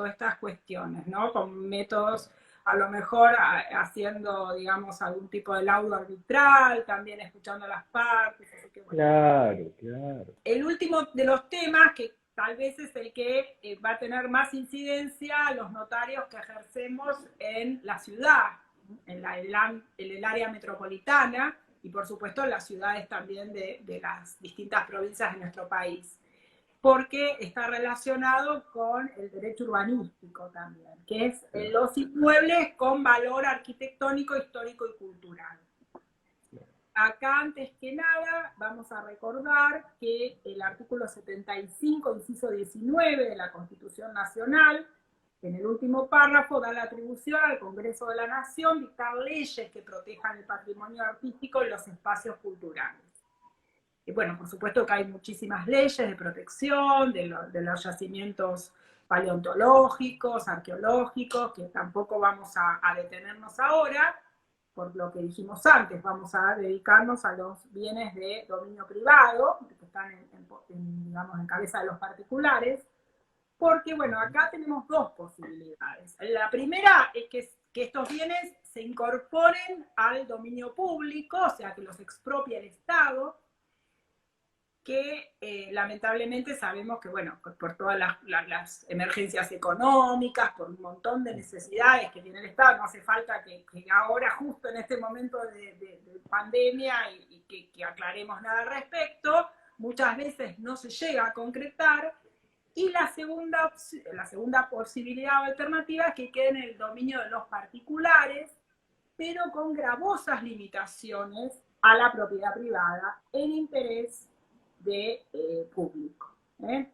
estas cuestiones, ¿no? Con métodos a lo mejor haciendo, digamos, algún tipo de laudo arbitral, también escuchando a las partes. Así que, bueno. Claro, claro. El último de los temas, que tal vez es el que va a tener más incidencia, los notarios que ejercemos en la ciudad, en el área metropolitana, y por supuesto en las ciudades también de las distintas provincias de nuestro país, porque está relacionado con el derecho urbanístico también, que es los inmuebles con valor arquitectónico, histórico y cultural. Acá, antes que nada, vamos a recordar que el artículo 75, inciso 19 de la Constitución Nacional, en el último párrafo, da la atribución al Congreso de la Nación dictar leyes que protejan el patrimonio artístico y los espacios culturales. Y bueno, por supuesto que hay muchísimas leyes de protección de los yacimientos paleontológicos, arqueológicos, que tampoco vamos a detenernos ahora, por lo que dijimos antes, vamos a dedicarnos a los bienes de dominio privado, que están digamos, en cabeza de los particulares, porque bueno, acá tenemos dos posibilidades. La primera es que estos bienes se incorporen al dominio público, o sea, que los expropie el Estado, que lamentablemente sabemos que, bueno, por todas las emergencias económicas, por un montón de necesidades que tiene el Estado, no hace falta que ahora, justo en este momento de pandemia, y que aclaremos nada al respecto, muchas veces no se llega a concretar, y la segunda posibilidad o alternativa es que quede en el dominio de los particulares, pero con gravosas limitaciones a la propiedad privada en interés de público,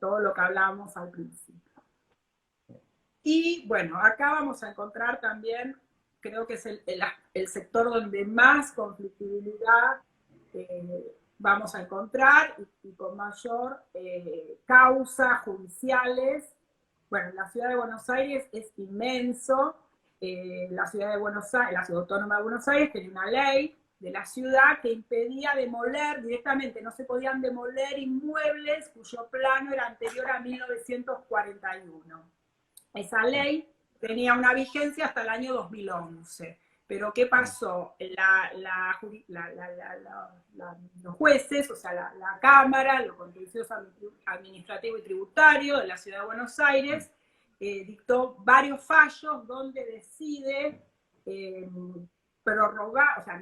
todo lo que hablábamos al principio. Y bueno, acá vamos a encontrar también, creo que es el sector donde más conflictividad vamos a encontrar y con mayor causas judiciales. Bueno, la ciudad de Buenos Aires es inmenso, la ciudad autónoma de Buenos Aires tiene una ley de la ciudad que impedía demoler directamente, no se podían demoler inmuebles cuyo plano era anterior a 1941. Esa ley tenía una vigencia hasta el año 2011. Pero ¿qué pasó? Los jueces, o sea, la Cámara, lo contencioso administrativo y tributario de la Ciudad de Buenos Aires, dictó varios fallos donde decide prorrogar, o sea,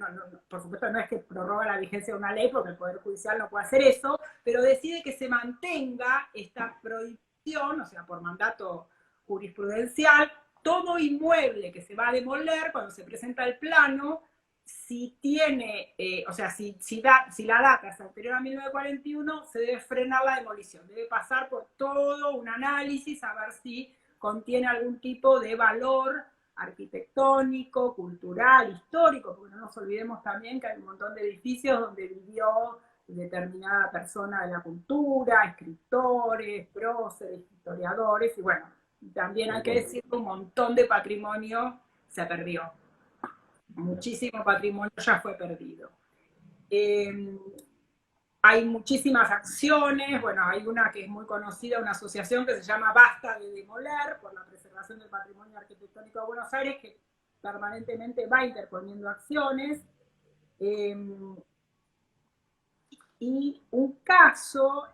por supuesto no es que prorroga la vigencia de una ley, porque el Poder Judicial no puede hacer eso, pero decide que se mantenga esta prohibición, o sea, por mandato jurisprudencial, todo inmueble que se va a demoler cuando se presenta el plano, si tiene, o sea, si la data es anterior a 1941, se debe frenar la demolición, debe pasar por todo un análisis a ver si contiene algún tipo de valor arquitectónico, cultural, histórico, porque no nos olvidemos también que hay un montón de edificios donde vivió determinada persona de la cultura, escritores, próceres, historiadores, y bueno, también hay que decir que un montón de patrimonio se perdió. Muchísimo patrimonio ya fue perdido. Hay muchísimas acciones, bueno, hay una que es muy conocida, una asociación que se llama Basta de Demoler, por la preservación del patrimonio arquitectónico de Buenos Aires, que permanentemente va interponiendo acciones. Y un caso,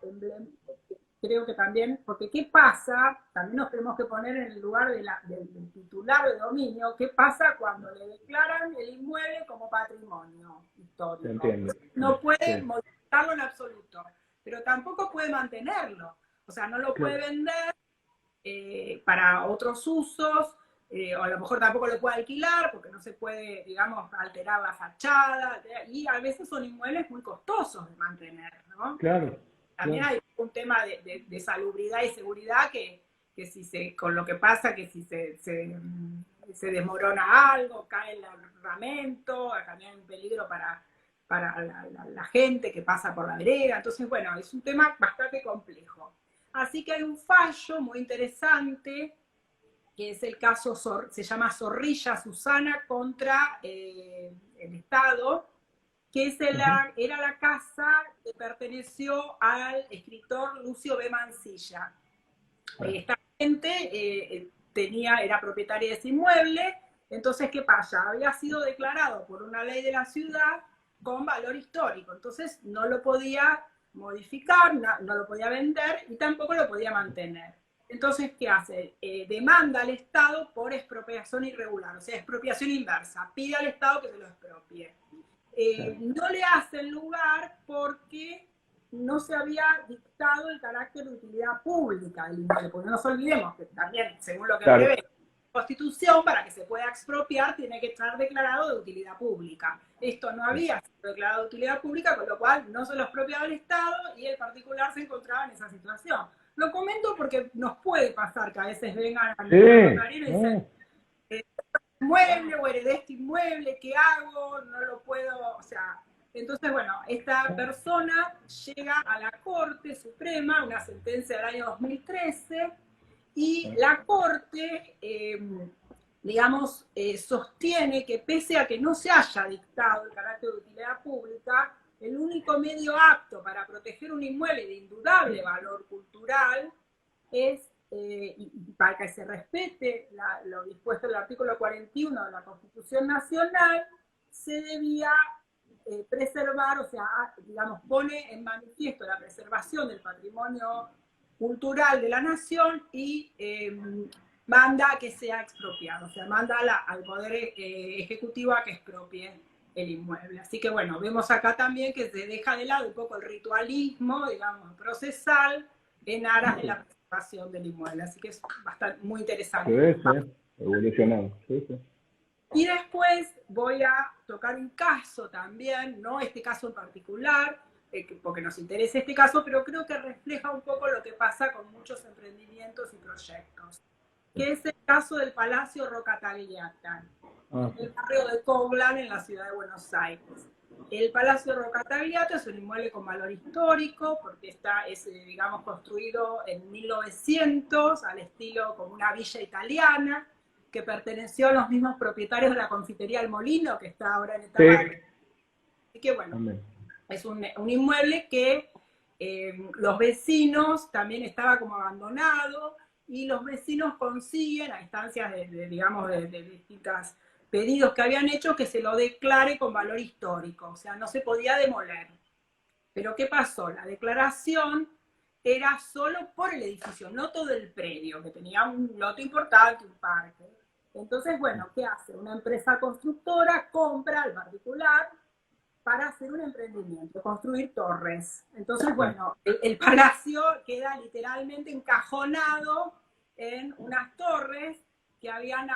creo que también, porque ¿qué pasa? También nos tenemos que poner en el lugar del titular de dominio, ¿qué pasa cuando le declaran el inmueble como patrimonio histórico? Entiendo. No puede modificarlo en absoluto, pero tampoco puede mantenerlo, o sea, no lo puede vender para otros usos, o a lo mejor tampoco lo puede alquilar, porque no se puede, digamos, alterar la fachada, y a veces son inmuebles muy costosos de mantener, ¿no? Claro. También hay un tema de salubridad y seguridad que si con lo que pasa, que si se desmorona algo, cae el armamento, también hay un peligro para la gente que pasa por la vereda. Entonces, bueno, es un tema bastante complejo. Así que hay un fallo muy interesante, que es el caso, se llama Zorrilla Susana contra el Estado, que era la casa que perteneció al escritor Lucio B. Mansilla. Esta gente era propietaria de ese inmueble, entonces, ¿qué pasa? Había sido declarado por una ley de la ciudad con valor histórico, entonces no lo podía modificar, no lo podía vender y tampoco lo podía mantener. Entonces, ¿qué hace? Demanda al Estado por expropiación irregular, o sea, expropiación inversa, pide al Estado que se lo expropie. No le hacen lugar porque no se había dictado el carácter de utilidad pública del inmueble, porque no nos olvidemos que también, según lo que prevé la Constitución, para que se pueda expropiar tiene que estar declarado de utilidad pública. Esto no había sido declarado de utilidad pública, con lo cual no se lo expropiaba el Estado y el particular se encontraba en esa situación. Lo comento porque nos puede pasar que a veces vengan al notario y dicen, inmueble o heredé este inmueble, ¿qué hago? No lo puedo, o sea, entonces, bueno, esta persona llega a la Corte Suprema, una sentencia del año 2013, y la Corte, digamos, sostiene que pese a que no se haya dictado el carácter de utilidad pública, el único medio apto para proteger un inmueble de indudable valor cultural es, y para que se respete lo dispuesto en el artículo 41 de la Constitución Nacional, se debía preservar, o sea, digamos, pone en manifiesto la preservación del patrimonio cultural de la nación y manda a que sea expropiado, o sea, manda al Poder Ejecutivo a que expropie el inmueble. Así que bueno, vemos acá también que se deja de lado un poco el ritualismo, digamos, procesal, en aras de la preservación del inmueble. Así que es bastante, muy interesante. Sí, evolucionado. Sí. Y después voy a tocar un caso también, no este caso en particular, porque nos interesa este caso, pero creo que refleja un poco lo que pasa con muchos emprendimientos y proyectos, que es el caso del Palacio Rocca Tagliata, en el barrio de Coglan, en la ciudad de Buenos Aires. El Palacio Rocca Tagliata es un inmueble con valor histórico, porque es digamos, construido en 1900, al estilo como una villa italiana, que perteneció a los mismos propietarios de la confitería El Molino, que está ahora en esta barrio. Así que bueno, es un inmueble que los vecinos también estaba como abandonado, y los vecinos consiguen, a instancias digamos, de distintos pedidos que habían hecho, que se lo declare con valor histórico, o sea, no se podía demoler. Pero ¿qué pasó? La declaración era solo por el edificio, no todo el predio, que tenía un lote importante, un parque. Entonces, bueno, ¿qué hace? Una empresa constructora compra al particular para hacer un emprendimiento, construir torres. Entonces, bueno, el palacio queda literalmente encajonado en unas torres que habían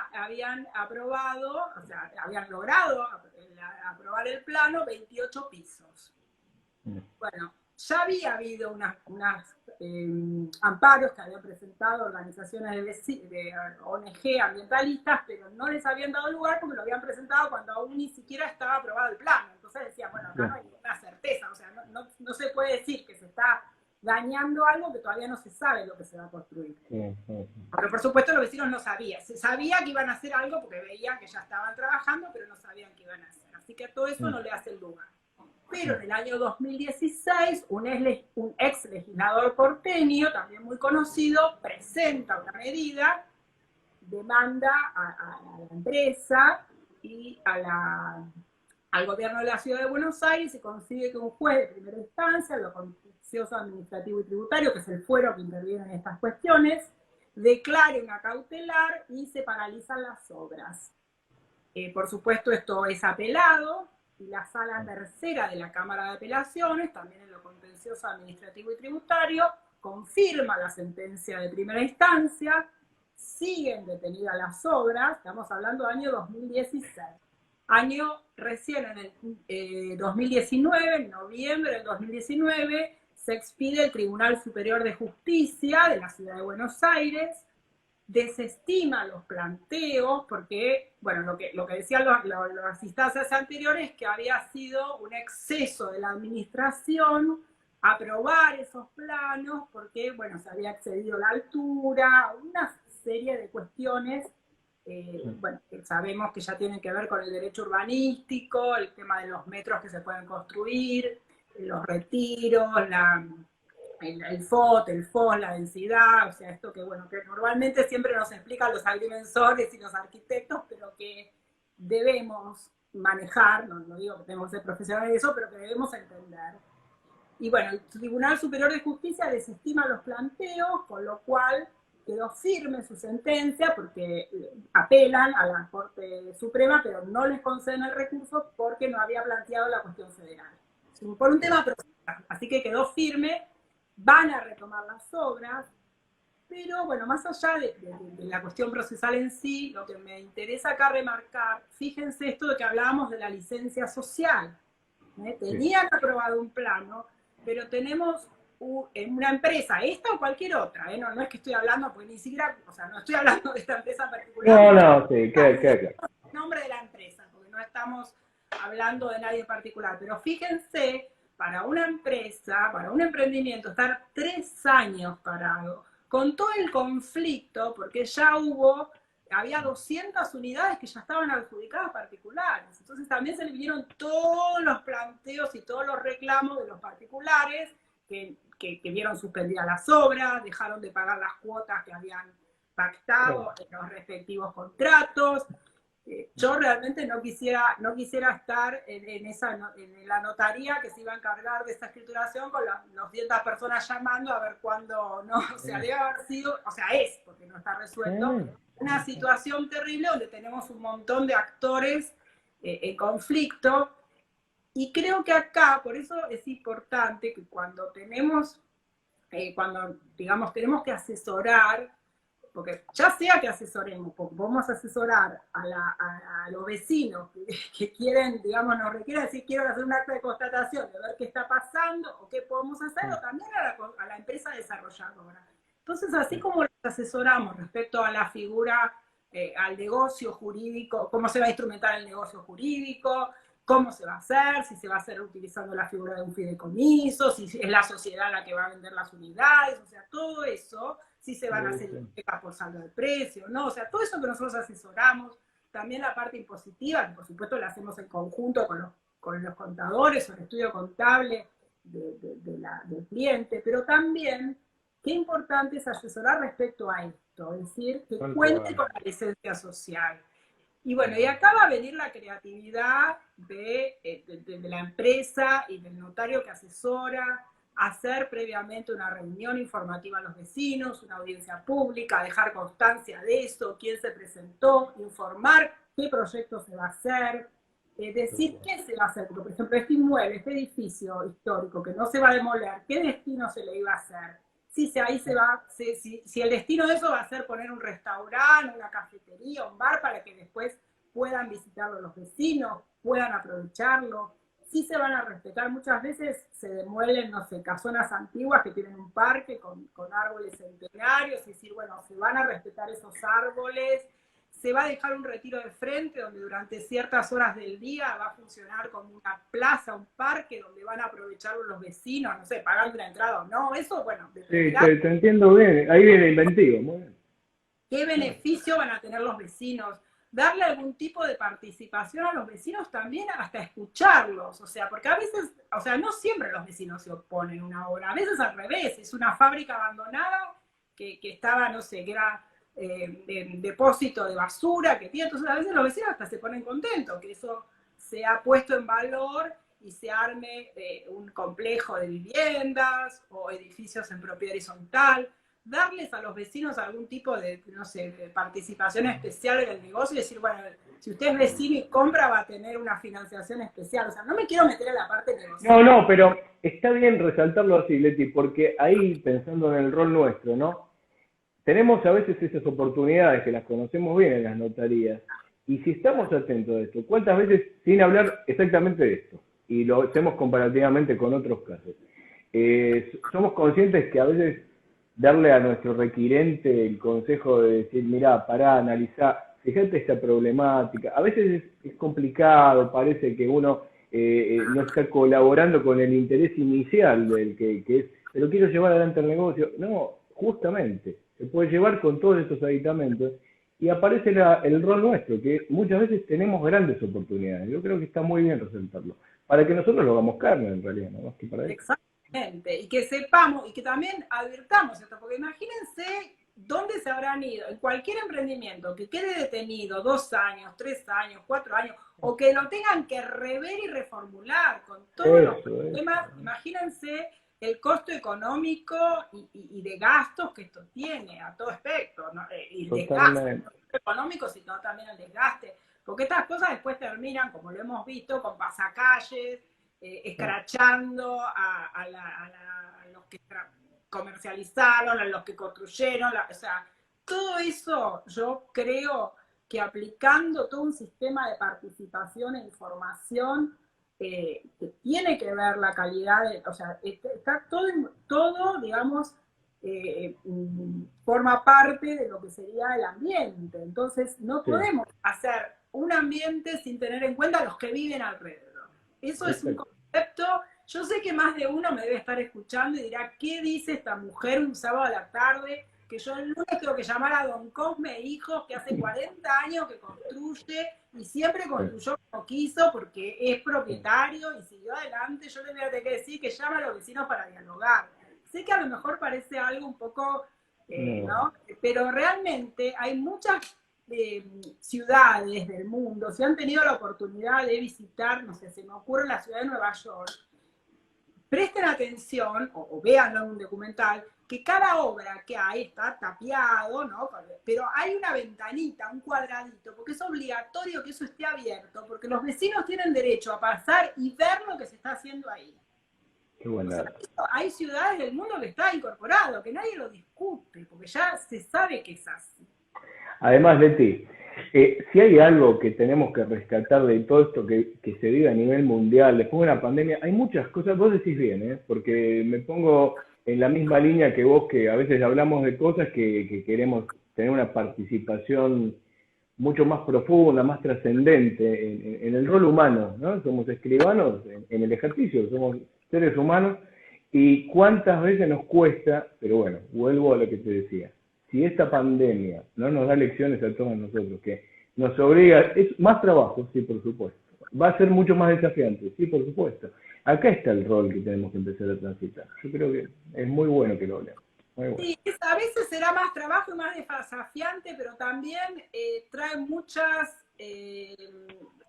aprobado, o sea, habían logrado aprobar el plano 28 pisos. Bueno, ya había habido unas amparos que habían presentado organizaciones de ONG ambientalistas, pero no les habían dado lugar porque lo habían presentado cuando aún ni siquiera estaba aprobado el plano. Entonces decían, bueno, acá no hay ninguna certeza, o sea, no se puede decir que se está dañando algo que todavía no se sabe lo que se va a construir. Pero por supuesto los vecinos no sabían. Se sabía que iban a hacer algo porque veían que ya estaban trabajando, pero no sabían qué iban a hacer. Así que a todo eso no le hace lugar. Pero en el año 2016, un ex legislador porteño, también muy conocido, presenta una medida, demanda a la empresa y al gobierno de la Ciudad de Buenos Aires y consigue que un juez de primera instancia, lo contencioso administrativo y tributario, que es el fuero que interviene en estas cuestiones, declare una cautelar y se paralizan las obras. Por supuesto, esto es apelado, y la sala tercera de la Cámara de Apelaciones, también en lo contencioso administrativo y tributario, confirma la sentencia de primera instancia, siguen detenidas las obras, estamos hablando del año 2016. Año recién en el 2019, en noviembre del 2019, se expide el Tribunal Superior de Justicia de la Ciudad de Buenos Aires, desestima los planteos, porque, bueno, lo que decían las instancias anteriores, que había sido un exceso de la administración aprobar esos planos, porque, bueno, se había excedido la altura, una serie de cuestiones, bueno, que sabemos que ya tienen que ver con el derecho urbanístico, el tema de los metros que se pueden construir, los retiros, el FOT, el FOS, la densidad, o sea, esto que, bueno, que normalmente siempre nos explican los agrimensores y los arquitectos, pero que debemos manejar, no digo que tenemos que ser profesionales de eso, pero que debemos entender. Y bueno, el Tribunal Superior de Justicia desestima los planteos, con lo cual quedó firme su sentencia, porque apelan a la Corte Suprema, pero no les conceden el recurso porque no había planteado la cuestión federal. Por un tema procesal, así que quedó firme. Van a retomar las obras, pero bueno, más allá de la cuestión procesal en sí, lo que me interesa acá remarcar, fíjense esto de que hablábamos de la licencia social. Tenían aprobado un plano, pero tenemos una empresa, esta o cualquier otra, no es que estoy hablando, porque ni siquiera, o sea, no estoy hablando de esta empresa particular. No, sí, queda claro. El nombre de la empresa, porque no estamos hablando de nadie en particular, pero fíjense, para una empresa, para un emprendimiento, estar 3 años parado, con todo el conflicto, porque ya había 200 unidades que ya estaban adjudicadas particulares. Entonces también se le vinieron todos los planteos y todos los reclamos de los particulares que vieron suspendidas las obras, dejaron de pagar las cuotas que habían pactado en los respectivos contratos. Yo realmente no quisiera estar en la notaría que se iba a encargar de esta escrituración con las 200 personas llamando a ver cuándo, no, o sea, debe haber sido, o sea, porque no está resuelto, una situación terrible donde tenemos un montón de actores en conflicto, y creo que acá, por eso es importante que cuando digamos, tenemos que asesorar, porque ya sea que asesoremos, porque podemos asesorar a los vecinos que quieren, digamos, nos requieren decir, quiero hacer un acta de constatación, de ver qué está pasando o qué podemos hacer, o también a la empresa desarrolladora. Entonces, así como los asesoramos respecto a la figura, al negocio jurídico, cómo se va a instrumentar el negocio jurídico, cómo se va a hacer, si se va a hacer utilizando la figura de un fideicomiso, si es la sociedad la que va a vender las unidades, o sea, todo eso, si se van a hacer hipotecas por saldo de precio, ¿no? O sea, todo eso que nosotros asesoramos, también la parte impositiva, que por supuesto la hacemos en conjunto con los contadores o el estudio contable del cliente, pero también qué importante es asesorar respecto a esto, es decir, que cuente con la licencia social. Y bueno, y acá va a venir la creatividad de la empresa y del notario que asesora, hacer previamente una reunión informativa a los vecinos, una audiencia pública, dejar constancia de eso, quién se presentó, informar qué proyecto se va a hacer, decir qué se va a hacer, porque por ejemplo este inmueble, este edificio histórico que no se va a demoler, qué destino se le iba a hacer, si el destino de eso va a ser poner un restaurante, una cafetería, un bar para que después puedan visitarlo los vecinos, puedan aprovecharlo, si se van a respetar. Muchas veces se demuelen, no sé, casonas antiguas que tienen un parque con árboles centenarios, y decir, bueno, se van a respetar esos árboles, se va a dejar un retiro de frente donde durante ciertas horas del día va a funcionar como una plaza, un parque donde van a aprovecharlo los vecinos, no sé, pagando la entrada o no, eso, bueno, Sí, dependerá. te entiendo bien, ahí viene inventivo, muy bien. ¿Qué beneficio van a tener los vecinos? Darle algún tipo de participación a los vecinos también, hasta escucharlos, o sea, porque a veces, o sea, no siempre los vecinos se oponen a una obra, a veces al revés, es una fábrica abandonada que estaba, no sé, que era depósito de basura que tiene, entonces a veces los vecinos hasta se ponen contentos, que eso sea puesto en valor y se arme un complejo de viviendas o edificios en propiedad horizontal, darles a los vecinos algún tipo de, no sé, de participación especial en el negocio y decir, bueno, si usted es vecino y compra va a tener una financiación especial, o sea, no me quiero meter en la parte No, negocial. no, pero está bien resaltarlo así, Leti, porque ahí, pensando en el rol nuestro, ¿no? Tenemos a veces esas oportunidades que las conocemos bien en las notarías, y si estamos atentos a esto, ¿cuántas veces, sin hablar exactamente de esto, y lo hacemos comparativamente con otros casos, somos conscientes que a veces darle a nuestro requirente el consejo de decir, mirá, pará, analizá, fíjate esta problemática, a veces es complicado, parece que uno no está colaborando con el interés inicial del que es, pero quiero llevar adelante el negocio. No, justamente, se puede llevar con todos estos aditamentos y aparece el rol nuestro, que muchas veces tenemos grandes oportunidades. Yo creo que está muy bien resaltarlo, para que nosotros lo hagamos carne en realidad, no más que para eso. Exactamente, y que sepamos y que también advirtamos esto, porque imagínense dónde se habrán ido, en cualquier emprendimiento que quede detenido 2 años, 3 años, 4 años, o que lo tengan que rever y reformular con todos los Eso. problemas, imagínense el costo económico y de gastos que esto tiene a todo aspecto, ¿no? Y el desgaste, no Totalmente. solo económico, sino también el desgaste, porque estas cosas después terminan, como lo hemos visto, con pasacalles, escrachando a los que comercializaron, a los que construyeron, o sea, todo eso yo creo que aplicando todo un sistema de participación e información que tiene que ver la calidad, o sea, está todo digamos, forma parte de lo que sería el ambiente. Entonces, no Sí, podemos hacer un ambiente sin tener en cuenta a los que viven alrededor. Eso es un exacto. concepto. Yo sé que más de uno me debe estar escuchando y dirá, ¿qué dice esta mujer un sábado a la tarde? Que yo el lunes tengo que llamar a don Cosme Hijos, que hace 40 años que construye y siempre Sí, construyó como quiso porque es sí. propietario y siguió adelante. Yo le voy a tener que decir que llama a los vecinos para dialogar. Sé que a lo mejor parece algo un poco, No, ¿no? Pero realmente hay muchas ciudades del mundo, si han tenido la oportunidad de visitar, no sé, se me ocurre la ciudad de Nueva York, presten atención o vean en un documental que cada obra que hay está tapiado, ¿no? Pero hay una ventanita, un cuadradito, porque es obligatorio que eso esté abierto, porque los vecinos tienen derecho a pasar y ver lo que se está haciendo ahí. qué buen O sea, dato. hay ciudades del mundo que está incorporado, que nadie lo discute, porque ya se sabe que es así. Además, Leti, si hay algo que tenemos que rescatar de todo esto que se vive a nivel mundial, después de una pandemia, hay muchas cosas, vos decís bien, porque me pongo en la misma línea que vos, que a veces hablamos de cosas que queremos tener una participación mucho más profunda, más trascendente en el rol humano, ¿no? Somos escribanos en el ejercicio, somos seres humanos, y cuántas veces nos cuesta, pero bueno, vuelvo a lo que te decía, si esta pandemia no nos da lecciones a todos nosotros, que nos obliga, es más trabajo, sí, por supuesto, va a ser mucho más desafiante, sí, por supuesto. Acá está el rol que tenemos que empezar a transitar. Yo creo que es muy bueno que lo hablemos. Muy bueno. Sí, a veces será más trabajo y más desafiante, pero también trae muchas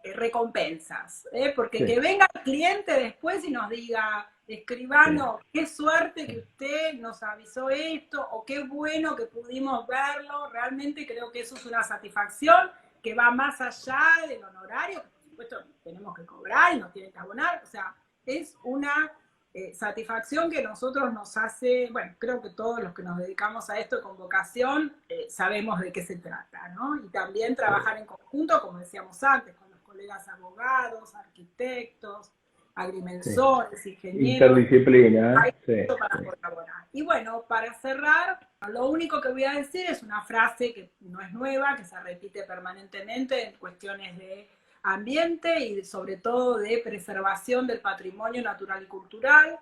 recompensas, porque Sí. que venga el cliente después y nos diga, escribano, qué suerte que usted nos avisó esto, o qué bueno que pudimos verlo, realmente creo que eso es una satisfacción que va más allá del honorario, que por supuesto tenemos que cobrar y nos tienen que abonar, o sea, es una satisfacción que nosotros nos hace, bueno, creo que todos los que nos dedicamos a esto con vocación sabemos de qué se trata, ¿no? Y también trabajar en conjunto, como decíamos antes, con los colegas abogados, arquitectos, agrimensores, ingenieros, Interdisciplina, hay ¿eh? mucho para Sí, colaborar. Y bueno, para cerrar, lo único que voy a decir es una frase que no es nueva, que se repite permanentemente en cuestiones de ambiente y sobre todo de preservación del patrimonio natural y cultural,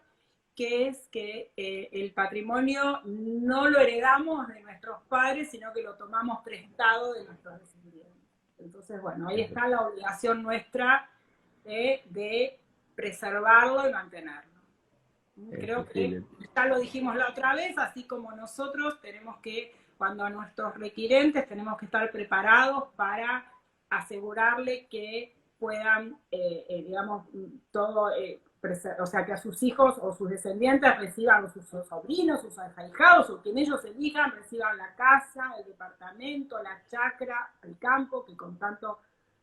que es que el patrimonio no lo heredamos de nuestros padres, sino que lo tomamos prestado de nuestros descendientes. Entonces, bueno, ahí está la obligación nuestra de preservarlo y mantenerlo. Creo que ya lo dijimos la otra vez, así como nosotros tenemos que, cuando a nuestros requirentes, tenemos que estar preparados para asegurarle que puedan, digamos, todo, o sea, que a sus hijos o sus descendientes reciban, o sus sobrinos, sus ahijados, o quien ellos elijan, reciban la casa, el departamento, la chacra, el campo, que con tanto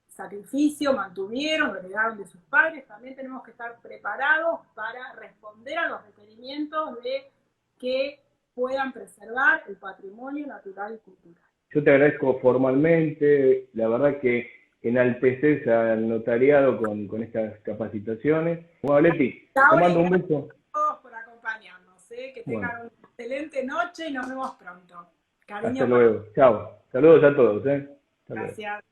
sacrificio mantuvieron, lo heredaron de sus padres. También tenemos que estar preparados para responder a los requerimientos de que puedan preservar el patrimonio natural y cultural. yo te agradezco formalmente, la verdad que enalteces al notariado con estas capacitaciones. Bueno, Leti, te Laura, mando y un gracias beso. a todos por acompañarnos. Que Bueno, tengan una excelente noche y nos vemos pronto. hasta Cariño para luego. Chao. Saludos a todos, ¿eh? Hasta luego. Gracias.